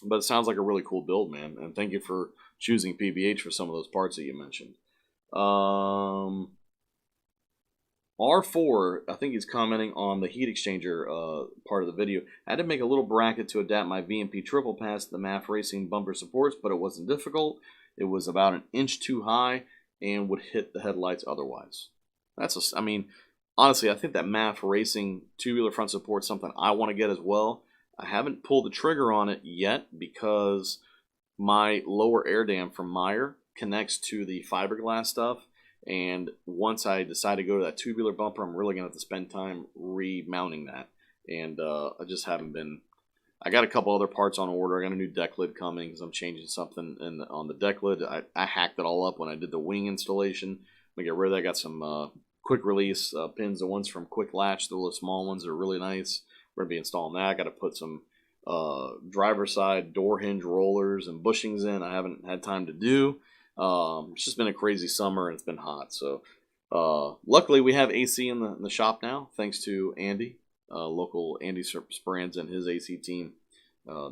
But it sounds like a really cool build, man. And thank you for choosing PBH for some of those parts that you mentioned. R4, I think he's commenting on the heat exchanger part of the video. I had to make a little bracket to adapt my VMP triple pass to the MAF Racing bumper supports, but it wasn't difficult. It was about an inch too high and would hit the headlights otherwise. I mean, honestly, I think that MAF Racing tubular front support is something I want to get as well. I haven't pulled the trigger on it yet because my lower air dam from Meyer connects to the fiberglass stuff. And once I decide to go to that tubular bumper, I'm really going to have to spend time remounting that. And I just haven't been. I got a couple other parts on order. I got a new deck lid coming because I'm changing something on the deck lid. I hacked it all up when I did the wing installation. I'm going to get rid of that. I got some quick release pins. The ones from Quick Latch, the little small ones, are really nice. We're going to be installing that. I got to put some driver side door hinge rollers and bushings in. I haven't had time to do. It's just been a crazy summer and it's been hot. So luckily we have AC in the shop now, thanks to Andy, local Andy Sprans and his AC team.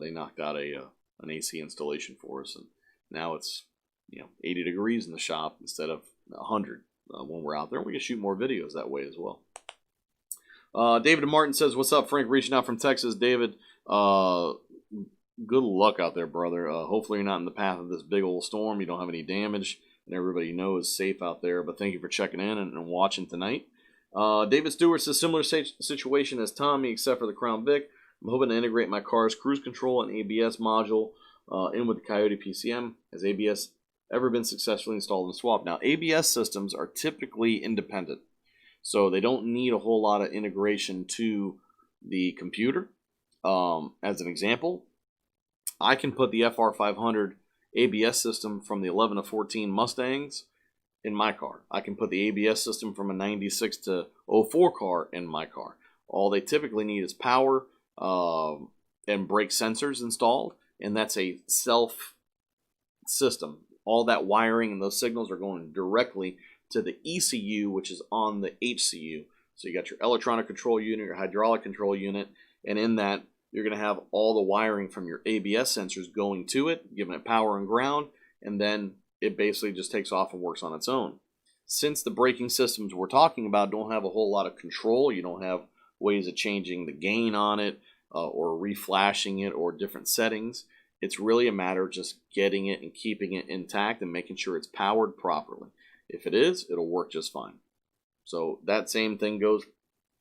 They knocked out an AC installation for us, and now it's 80 degrees in the shop instead of 100 when we're out there. We can shoot more videos that way as well. David Martin says, "What's up, Frank? Reaching out from Texas." David, good luck out there, brother. Hopefully you're not in the path of this big old storm. You don't have any damage, and everybody knows is safe out there. But thank you for checking in and watching tonight. David Stewart says, "Similar situation as Tommy, except for the Crown Vic. I'm hoping to integrate my car's cruise control and ABS module in with the Coyote PCM. Has ABS ever been successfully installed and swapped?" Now, ABS systems are typically independent, so they don't need a whole lot of integration to the computer. As an example, I can put the FR500 ABS system from the 11 to 14 Mustangs in my car. I can put the ABS system from a 96 to 04 car in my car. All they typically need is power and brake sensors installed, and that's a self system. All that wiring and those signals are going directly to the ECU, which is on the HCU. So you got your electronic control unit, your hydraulic control unit, and in that you're going to have all the wiring from your ABS sensors going to it, giving it power and ground, and then it basically just takes off and works on its own. Since the braking systems we're talking about don't have a whole lot of control, you don't have ways of changing the gain on it or reflashing it or different settings, it's really a matter of just getting it and keeping it intact and making sure it's powered properly. If it is, it'll work just fine. So that same thing goes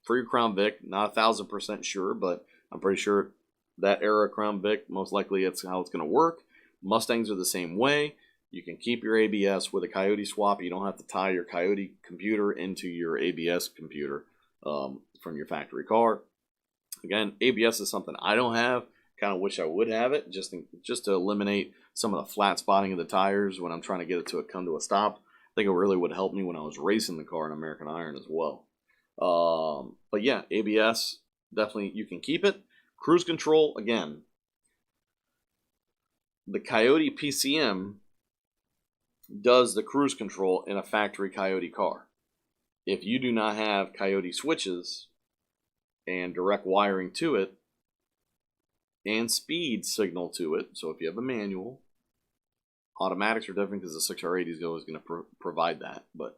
for your Crown Vic. Not 1,000% sure, but I'm pretty sure that era Crown Vic, most likely it's how it's going to work. Mustangs are the same way. You can keep your ABS with a Coyote Swap. You don't have to tie your Coyote computer into your ABS computer from your factory car. Again, ABS is something I don't have. Kind of wish I would have it just to eliminate some of the flat spotting of the tires when I'm trying to get it to come to a stop. I think it really would help me when I was racing the car in American Iron as well. But yeah, ABS, definitely you can keep it. Cruise control, again, the Coyote PCM does the cruise control in a factory Coyote car. If you do not have Coyote switches and direct wiring to it and speed signal to it, so if you have a manual, automatics are different because the 6R80 is always going to provide that, but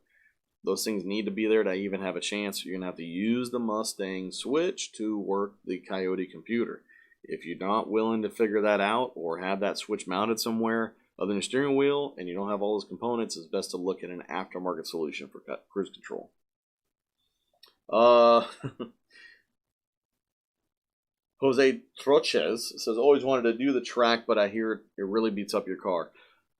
those things need to be there to even have a chance. You're going to have to use the Mustang switch to work the Coyote computer. If you're not willing to figure that out or have that switch mounted somewhere other than your steering wheel and you don't have all those components, it's best to look at an aftermarket solution for cruise control. Jose Troches says, "Always wanted to do the track, but I hear it really beats up your car."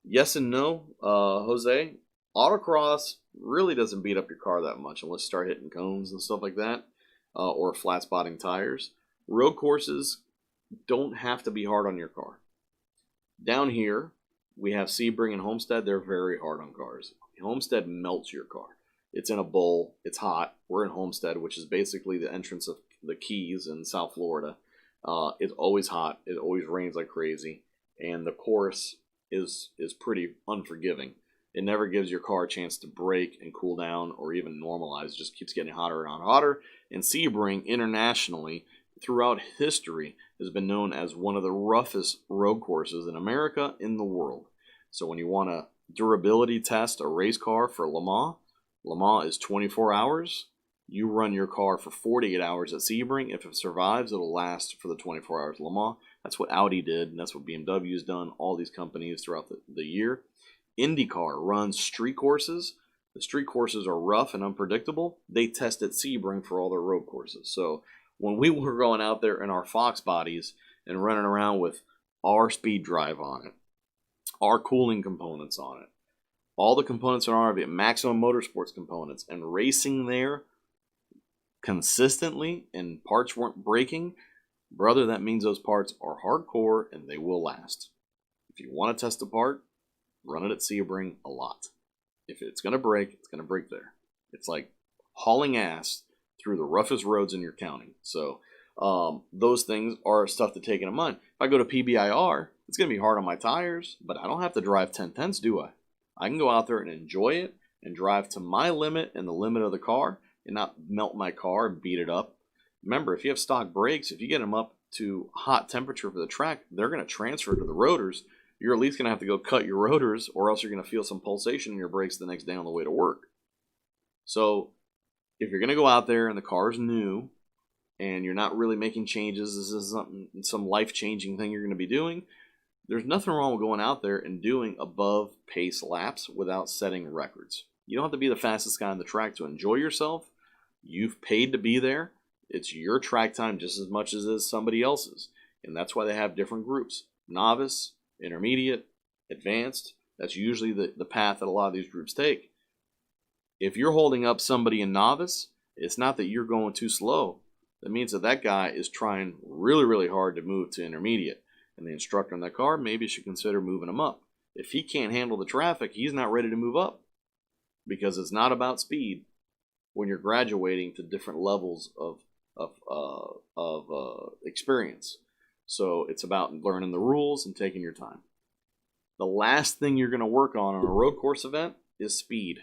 Yes and no, Jose. Autocross really doesn't beat up your car that much unless you start hitting cones and stuff like that, or flat spotting tires. Road courses don't have to be hard on your car. Down here, we have Sebring and Homestead. They're very hard on cars. Homestead melts your car. It's in a bowl. It's hot. We're in Homestead, which is basically the entrance of the Keys in South Florida. It's always hot. It always rains like crazy. And the course is pretty unforgiving. It never gives your car a chance to brake and cool down or even normalize. It just keeps getting hotter and hotter. And Sebring, internationally, throughout history, has been known as one of the roughest road courses in America, in the world. So when you want to durability test a race car for Le Mans is 24 hours. You run your car for 48 hours at Sebring. If it survives, it'll last for the 24 hours of Le Mans. That's what Audi did, and that's what BMW's done, all these companies throughout the year. IndyCar runs street courses. The street courses are rough and unpredictable. They test at Sebring for all their road courses. So when we were going out there in our Fox bodies and running around with our speed drive on it, our cooling components on it, all the components on our RV, Maximum Motorsports components, and racing there consistently and parts weren't breaking, brother, that means those parts are hardcore and they will last. If you want to test a part, run it at Sebring a lot. If it's going to break, it's going to break there. It's like hauling ass through the roughest roads in your county. So those things are stuff to take into mind. If I go to PBIR, it's going to be hard on my tires, but I don't have to drive 10/10s, do I? I can go out there and enjoy it and drive to my limit and the limit of the car and not melt my car and beat it up. Remember, if you have stock brakes, if you get them up to hot temperature for the track, they're going to transfer to the rotors. You're at least going to have to go cut your rotors, or else you're going to feel some pulsation in your brakes the next day on the way to work. So if you're going to go out there and the car is new and you're not really making changes, this is some life-changing thing you're going to be doing, there's nothing wrong with going out there and doing above pace laps without setting records. You don't have to be the fastest guy on the track to enjoy yourself. You've paid to be there. It's your track time just as much as it is somebody else's. And that's why they have different groups. Novice, intermediate, advanced. That's usually the path that a lot of these groups take. If you're holding up somebody in novice, it's not that you're going too slow. That means that guy is trying really, really hard to move to intermediate. And the instructor in that car maybe should consider moving him up. If he can't handle the traffic, he's not ready to move up. Because it's not about speed when you're graduating to different levels of experience. So it's about learning the rules and taking your time. The last thing you're going to work on a road course event is speed.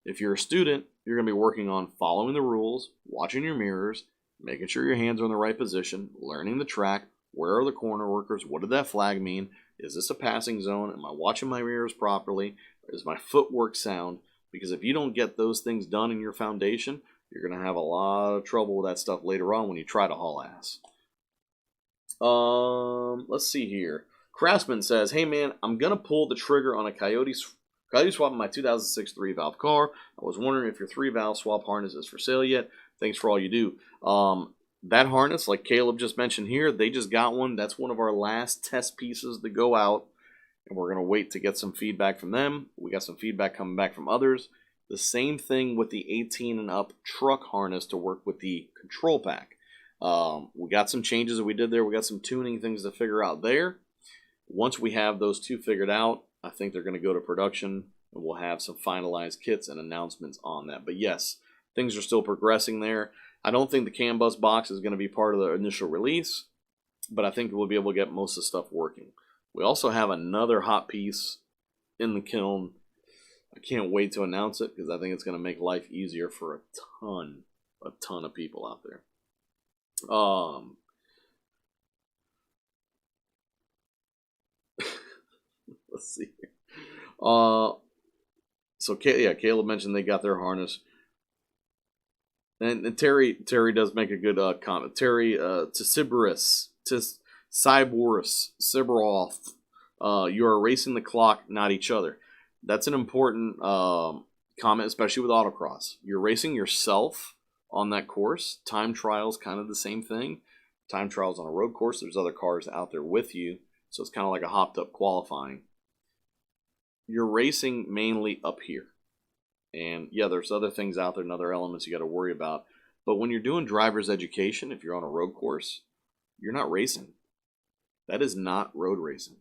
If you're a student, you're going to be working on following the rules, watching your mirrors, making sure your hands are in the right position, learning the track, where are the corner workers, what did that flag mean, is this a passing zone, am I watching my mirrors properly, is my footwork sound? Because if you don't get those things done in your foundation, you're going to have a lot of trouble with that stuff later on when you try to haul ass. Let's see here. Craftsman says, hey man, I'm going to pull the trigger on a Coyote Swap in my 2006 3-valve car. I was wondering if your 3-valve swap harness is for sale yet. Thanks for all you do. That harness, like Caleb just mentioned here, they just got one. That's one of our last test pieces to go out. And we're going to wait to get some feedback from them. We got some feedback coming back from others. The same thing with the 18 and up truck harness to work with the control pack. We got some changes that we did there. We got some tuning things to figure out there. Once we have those two figured out, I think they're going to go to production, and we'll have some finalized kits and announcements on that. But yes, things are still progressing there. I don't think the CAN bus box is going to be part of the initial release, but I think we'll be able to get most of the stuff working. We also have another hot piece in the kiln. I can't wait to announce it because I think it's going to make life easier for a ton of people out there. Let's see. So Caleb mentioned they got their harness, and Terry does make a good comment. Terry Cyberoth, you are racing the clock, not each other. That's an important comment, especially with autocross. You're racing yourself on that course. Time trials, kind of the same thing. Time trials on a road course, there's other cars out there with you, so it's kind of like a hopped up qualifying. You're racing mainly up here. And yeah, there's other things out there and other elements you got to worry about. But when you're doing driver's education, if you're on a road course, you're not racing. That is not road racing.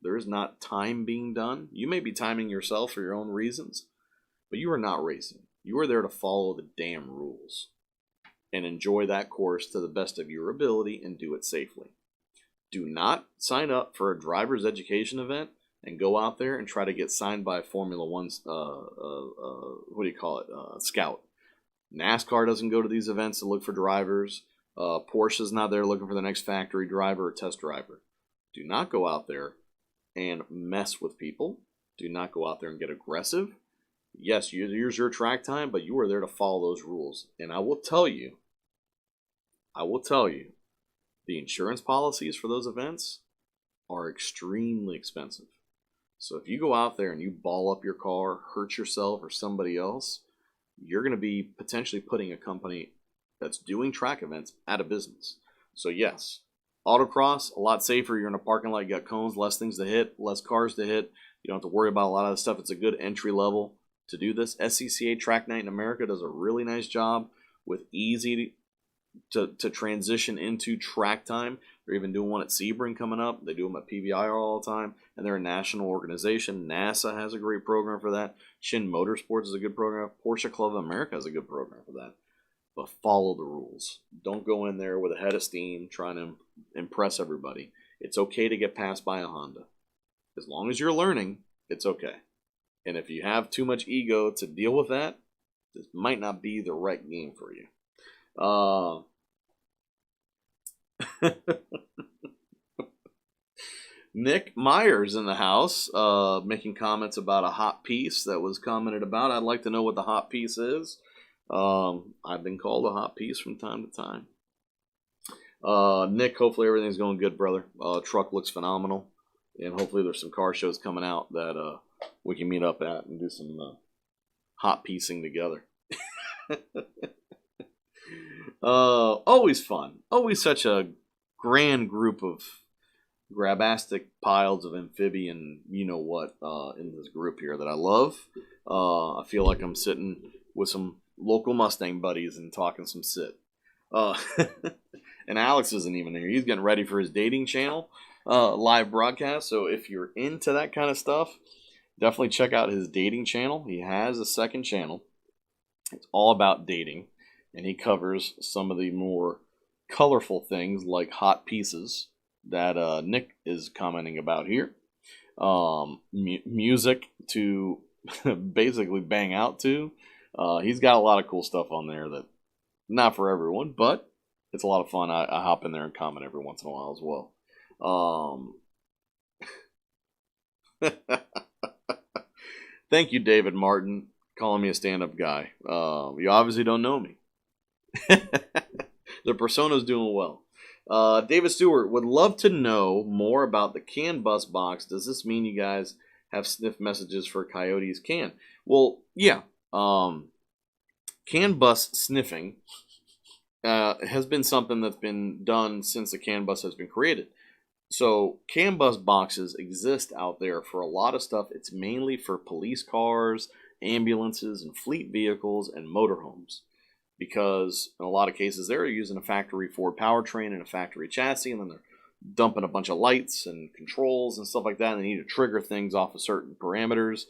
There is not time being done. You may be timing yourself for your own reasons, but you are not racing. You are there to follow the damn rules and enjoy that course to the best of your ability and do it safely. Do not sign up for a driver's education event and go out there and try to get signed by a Formula One, scout. NASCAR doesn't go to these events to look for drivers. Porsche's not there looking for the next factory driver or test driver. Do not go out there and mess with people. Do not go out there and get aggressive. Yes, here's your track time, but you are there to follow those rules. And I will tell you, the insurance policies for those events are extremely expensive. So if you go out there and you ball up your car, hurt yourself or somebody else, you're going to be potentially putting a company that's doing track events out of business. So yes, autocross, a lot safer. You're in a parking lot, you got cones, less things to hit, less cars to hit. You don't have to worry about a lot of the stuff. It's a good entry level to do this. SCCA Track Night in America does a really nice job with easy to transition into track time. They're even doing one at Sebring coming up. They do them at PBI all the time, and they're a national organization. NASA has a great program for that. Shin Motorsports is a good program. Porsche Club of America has a good program for that. But follow the rules. Don't go in there with a head of steam trying to impress everybody. It's okay to get passed by a Honda. As long as you're learning, it's okay. And if you have too much ego to deal with that, this might not be the right game for you. Nick Myers in the house, making comments about a hot piece that was commented about. I'd like to know what the hot piece is. I've been called a hot piece from time to time. Nick, hopefully everything's going good, brother. Truck looks phenomenal, and hopefully there's some car shows coming out that we can meet up at and do some hot piecing together. Always fun. Always such a grand group of grabastic piles of amphibian, you know what, in this group here that I love. I feel like I'm sitting with some local Mustang buddies and talking some shit. And Alex isn't even here. He's getting ready for his dating channel live broadcast. So if you're into that kind of stuff, definitely check out his dating channel. He has a second channel. It's all about dating. And he covers some of the more colorful things like hot pieces that Nick is commenting about here. Music to basically bang out to. He's got a lot of cool stuff on there that not for everyone, but it's a lot of fun. I hop in there and comment every once in a while as well. Thank you, David Martin, calling me a stand-up guy. You obviously don't know me. The persona's doing well. David Stewart would love to know more about the CAN bus box. Does this mean you guys have sniff messages for Coyote's CAN? Well, yeah. CAN bus sniffing has been something that's been done since the CAN bus has been created. So CAN bus boxes exist out there for a lot of stuff. It's mainly for police cars, ambulances, and fleet vehicles and motorhomes. Because in a lot of cases they're using a factory Ford powertrain and a factory chassis, and then they're dumping a bunch of lights and controls and stuff like that, and they need to trigger things off of certain parameters.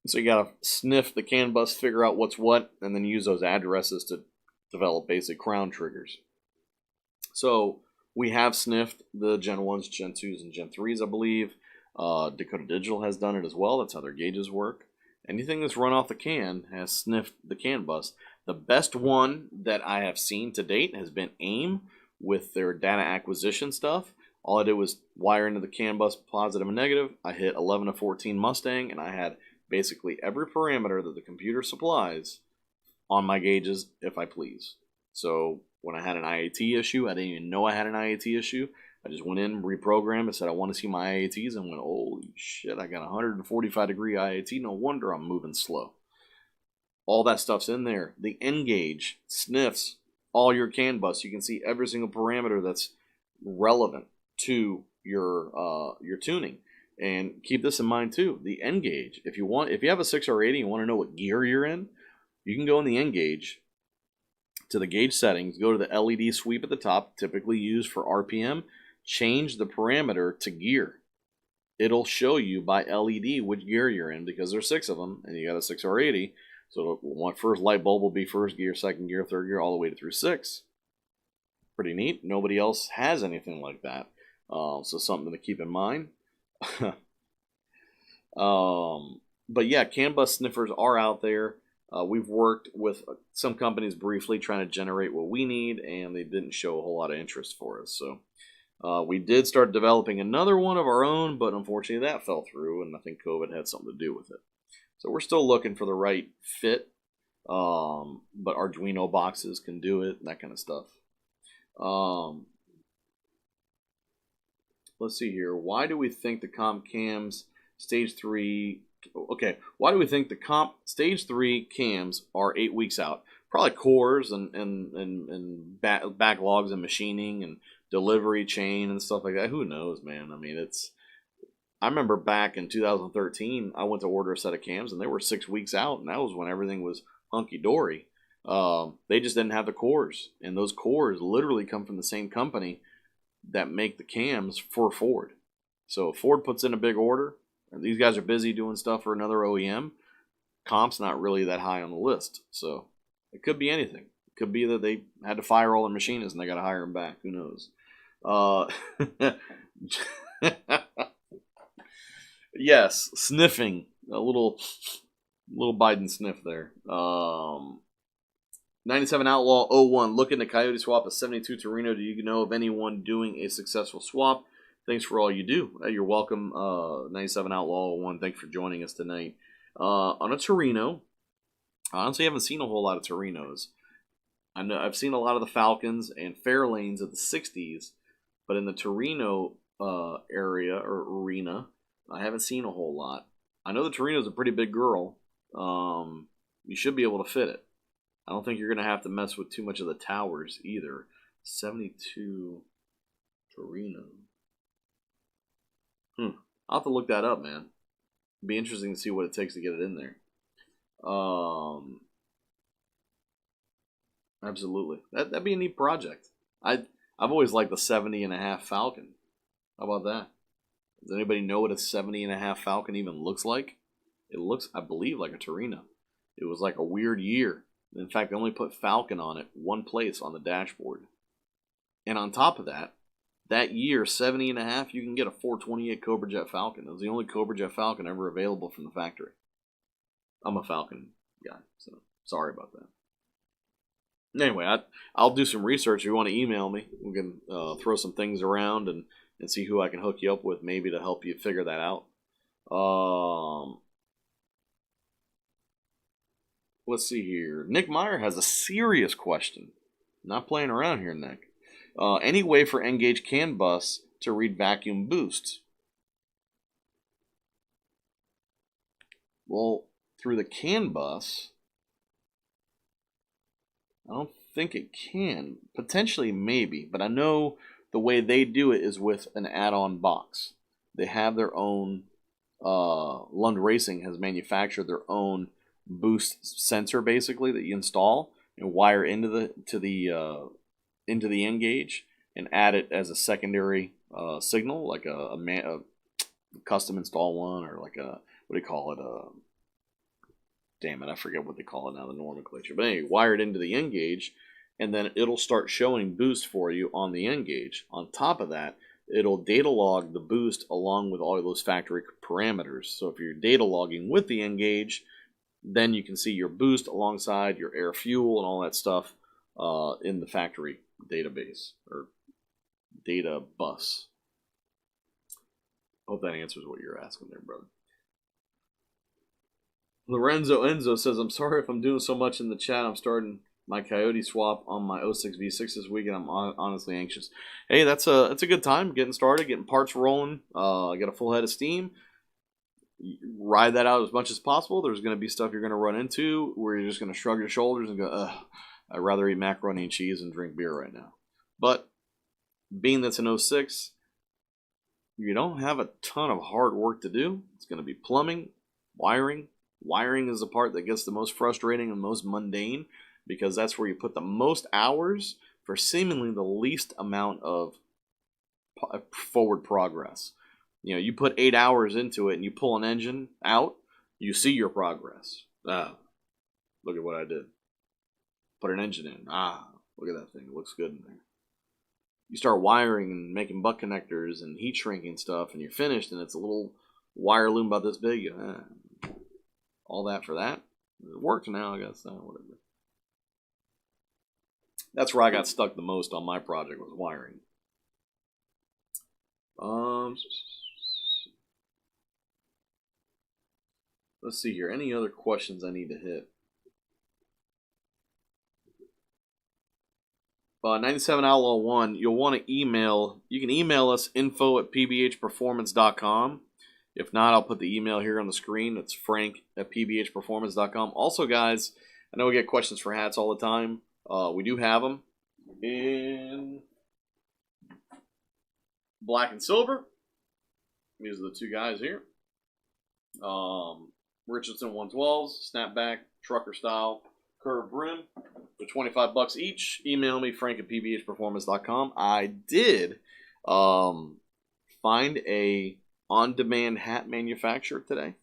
So you got to sniff the CAN bus, figure out what's what, and then use those addresses to develop basic crown triggers. So we have sniffed the Gen 1s, Gen 2s, and Gen 3s, I believe. Dakota Digital has done it as well. That's how their gauges work. Anything that's run off the CAN has sniffed the CAN bus. The best one that I have seen to date has been AIM with their data acquisition stuff. All I did was wire into the CAN bus positive and negative. I hit 11 to 14 Mustang, and I had basically every parameter that the computer supplies on my gauges, if I please. So when I had an IAT issue, I didn't even know I had an IAT issue. I just went in, reprogrammed, and said I want to see my IATs, and went, holy shit, I got 145 degree IAT. No wonder I'm moving slow. All that stuff's in there. The N gauge sniffs all your CAN bus. You can see every single parameter that's relevant to your tuning. And keep this in mind too. The N gauge. If you have a 6R80 and you want to know what gear you're in, you can go in the N gauge to the gauge settings, go to the LED sweep at the top, typically used for RPM, change the parameter to gear. It'll show you by LED which gear you're in, because there's 6 of them and you got a 6R80. So the first light bulb will be first gear, second gear, third gear, all the way through 6. Pretty neat. Nobody else has anything like that. So something to keep in mind. But yeah, CAN bus sniffers are out there. We've worked with some companies briefly trying to generate what we need, and they didn't show a whole lot of interest for us. So we did start developing another one of our own, but unfortunately that fell through, and I think COVID had something to do with it. So we're still looking for the right fit, but Arduino boxes can do it, that kind of stuff. Let's see here. Why do we think the comp cams stage 3? Okay, why do we think the comp stage 3 cams are 8 weeks out? Probably cores and backlogs and machining and delivery chain and stuff like that. Who knows, man? I mean, I remember back in 2013, I went to order a set of cams and they were 6 weeks out, and that was when everything was hunky dory. They just didn't have the cores, and those cores literally come from the same company that make the cams for Ford. So if Ford puts in a big order, and these guys are busy doing stuff for another OEM, comp's not really that high on the list. So it could be anything. It could be that they had to fire all the machinists and they got to hire them back. Who knows? Yes, sniffing. A little Biden sniff there. 97 Outlaw 01. Looking to Coyote Swap a 72 Torino. Do you know of anyone doing a successful swap? Thanks for all you do. You're welcome, 97 Outlaw 01. Thanks for joining us tonight. On a Torino, I honestly haven't seen a whole lot of Torinos. I know I've seen a lot of the Falcons and Fairlanes of the 60s, but in the Torino area or arena, I haven't seen a whole lot. I know the Torino's a pretty big girl. You should be able to fit it. I don't think you're going to have to mess with too much of the towers either. 72 Torino. I'll have to look that up, man. It'd be interesting to see what it takes to get it in there. Absolutely. That'd be a neat project. I've always liked the 70.5 Falcon. How about that? Does anybody know what a 70.5 Falcon even looks like? It looks, I believe, like a Torino. It was like a weird year. In fact, they only put Falcon on it one place on the dashboard. And on top of that, that year, 70.5, you can get a 428 Cobra Jet Falcon. It was the only Cobra Jet Falcon ever available from the factory. I'm a Falcon guy, so sorry about that. Anyway, I'll do some research. If you want to email me, we can throw some things around and see who I can hook you up with maybe to help you figure that out. Let's see here. Nick Meyer has a serious question. Not playing around here, Nick. Any way for N-Gage CAN bus to read vacuum boost? Well, through the CAN bus, I don't think it can. Potentially, maybe. But I know the way they do it is with an add-on box. They have their own, Lund Racing has manufactured their own boost sensor, basically, that you install and wire into the N-Gage and add it as a secondary signal, like a custom install one, or like a, what do you call it? Damn it, I forget what they call it now, the nomenclature. But anyway, wire it into the N-Gage, and then it'll start showing boost for you on the N-Gage. On top of that, it'll data log the boost along with all of those factory parameters. So if you're data logging with the N-Gage, then you can see your boost alongside your air fuel and all that stuff in the factory database or data bus. Hope that answers what you're asking there, brother. Lorenzo Enzo says, I'm sorry if I'm doing so much in the chat. I'm starting my Coyote Swap on my 06 V6 this week, and I'm honestly anxious. Hey, that's a good time getting started, getting parts rolling. I got a full head of steam. Ride that out as much as possible. There's going to be stuff you're going to run into where you're just going to shrug your shoulders and go, ugh, I'd rather eat macaroni and cheese and drink beer right now. But being that's an 06, you don't have a ton of hard work to do. It's going to be plumbing, wiring. Wiring is the part that gets the most frustrating and most mundane, because that's where you put the most hours for seemingly the least amount of forward progress. You know, you put 8 hours into it and you pull an engine out, you see your progress. Look at what I did. Put an engine in. Look at that thing. It looks good in there. You start wiring and making butt connectors and heat shrinking stuff, and you're finished, and it's a little wire loom about this big. All that for that. It worked now, I guess. Whatever. That's where I got stuck the most on my project, was wiring. Let's see here. Any other questions I need to hit? 97 Outlaw 1, you'll want to email. You can email us info@pbhperformance.com. If not, I'll put the email here on the screen. It's frank@pbhperformance.com. Also, guys, I know we get questions for hats all the time. We do have them in black and silver. These are the two guys here. Richardson 112s, snapback, trucker style, curved rim. For $25 each. Email me, frank@pbhperformance.com. I did find a on-demand hat manufacturer today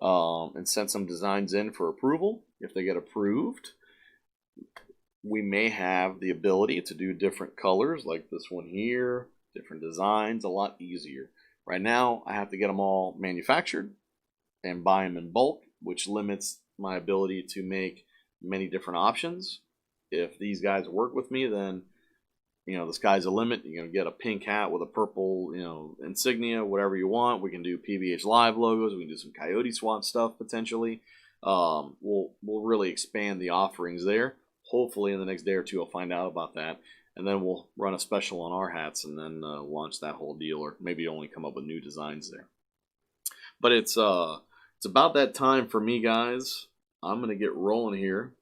and sent some designs in for approval. If they get approved, we may have the ability to do different colors like this one here, different designs, a lot easier. Right now, I have to get them all manufactured and buy them in bulk, which limits my ability to make many different options. If these guys work with me, then, the sky's the limit. You're going to get a pink hat with a purple, insignia, whatever you want. We can do PBH Live logos. We can do some Coyote Swap stuff potentially. We'll really expand the offerings there. Hopefully in the next day or two I'll find out about that. And then we'll run a special on our hats and then launch that whole deal, or maybe only come up with new designs there. But it's about that time for me, guys. I'm going to get rolling here.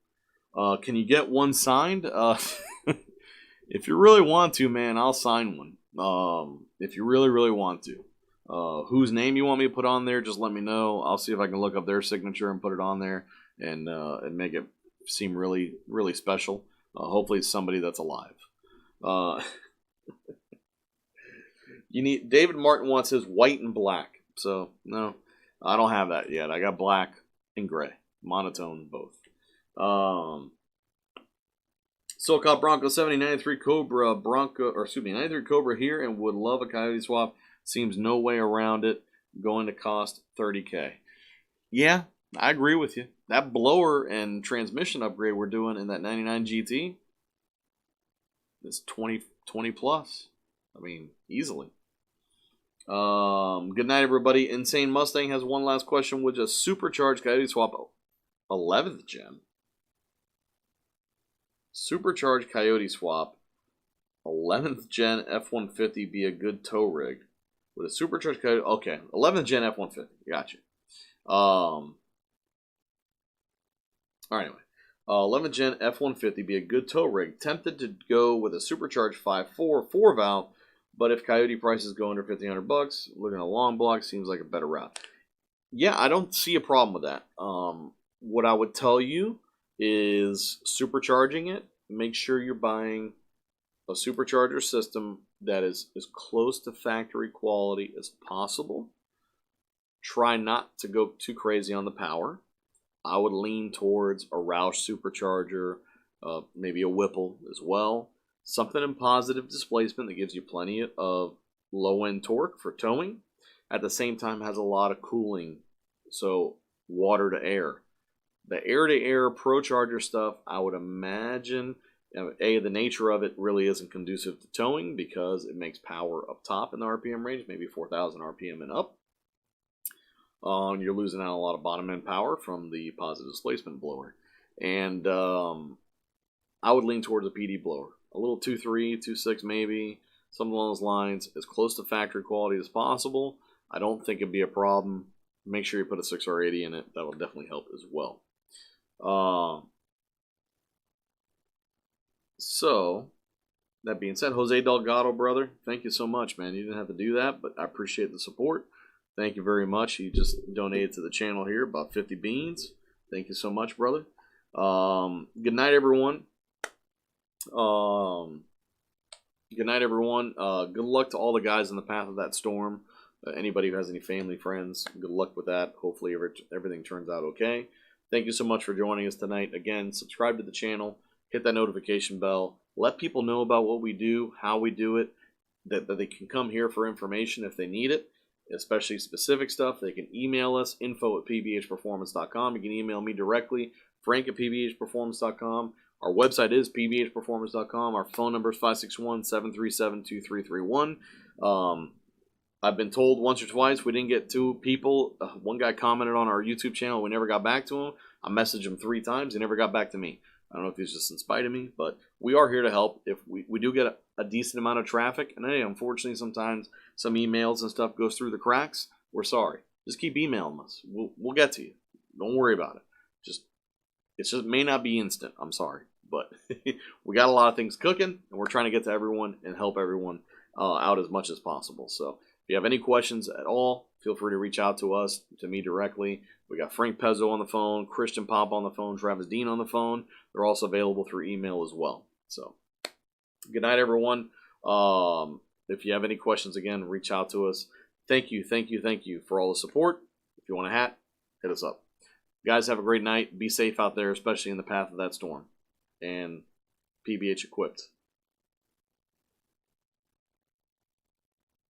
Can you get one signed? If you really want to, man, I'll sign one. If you really, really want to. Whose name you want me to put on there, just let me know. I'll see if I can look up their signature and put it on there and make it seem really, really special. Hopefully it's somebody that's alive. David Martin wants his white and black. So, no, I don't have that yet. I got black and gray. Monotone both. SoCal Bronco 7093 Cobra 93 Cobra here and would love a Coyote Swap. Seems no way around it. Going to cost $30K. Yeah, I agree with you. That blower and transmission upgrade we're doing in that 99 GT is 20 plus. I mean, easily. Good night, everybody. Insane Mustang has one last question. Would a supercharged Coyote Swap 11th gen? Supercharged Coyote Swap 11th gen F-150 be a good tow rig? With a supercharged Coyote... Okay, 11th gen F-150. Gotcha. All right, anyway. 11th gen F-150 be a good tow rig. Tempted to go with a supercharged 5.4 4-valve, but if Coyote prices go under $1,500, looking at a long block seems like a better route. Yeah, I don't see a problem with that. What I would tell you is supercharging it. Make sure you're buying a supercharger system that is as close to factory quality as possible. Try not to go too crazy on the power. I would lean towards a Roush supercharger, maybe a Whipple as well. Something in positive displacement that gives you plenty of low-end torque for towing. At the same time has a lot of cooling, so water to air. The air-to-air ProCharger stuff, I would imagine, the nature of it really isn't conducive to towing because it makes power up top in the RPM range, maybe 4,000 RPM and up. You're losing out a lot of bottom-end power from the positive displacement blower. And I would lean towards a PD blower. A little 2.3, 2.6 maybe, something along those lines, as close to factory quality as possible. I don't think it'd be a problem. Make sure you put a 6R80 in it. That'll definitely help as well. So, that being said, Jose Delgado, brother, thank you so much, man. You didn't have to do that, but I appreciate the support. Thank you very much. You just donated to the channel here, about 50 beans. Thank you so much, brother. Good night, everyone. Good night, everyone. Good luck to all the guys in the path of that storm. Anybody who has any family, friends, good luck with that. Hopefully everything turns out okay. Thank you so much for joining us tonight. Again, subscribe to the channel. Hit that notification bell. Let people know about what we do, how we do it, that they can come here for information if they need it, especially specific stuff. They can email us, info@pbhperformance.com. You can email me directly, frank@pbhperformance.com. Our website is pbhperformance.com. Our phone number is 561-737-2331. I've been told once or twice we didn't get 2 people. One guy commented on our YouTube channel. We never got back to him. I messaged him 3 times. He never got back to me. I don't know if he's just in spite of me, but we are here to help. If we do get a decent amount of traffic, and hey, unfortunately sometimes some emails and stuff goes through the cracks, we're sorry. Just keep emailing us. We'll get to you. Don't worry about it. It just may not be instant. I'm sorry. But we got a lot of things cooking, and we're trying to get to everyone and help everyone out as much as possible. So if you have any questions at all, feel free to reach out to us, to me directly. We got Frank Pezzo on the phone, Christian Pop on the phone, Travis Dean on the phone. They're also available through email as well. So good night, everyone. If you have any questions, again, reach out to us. Thank you for all the support. If you want a hat, hit us up. Guys, have a great night. Be safe out there, especially in the path of that storm. And PBH equipped.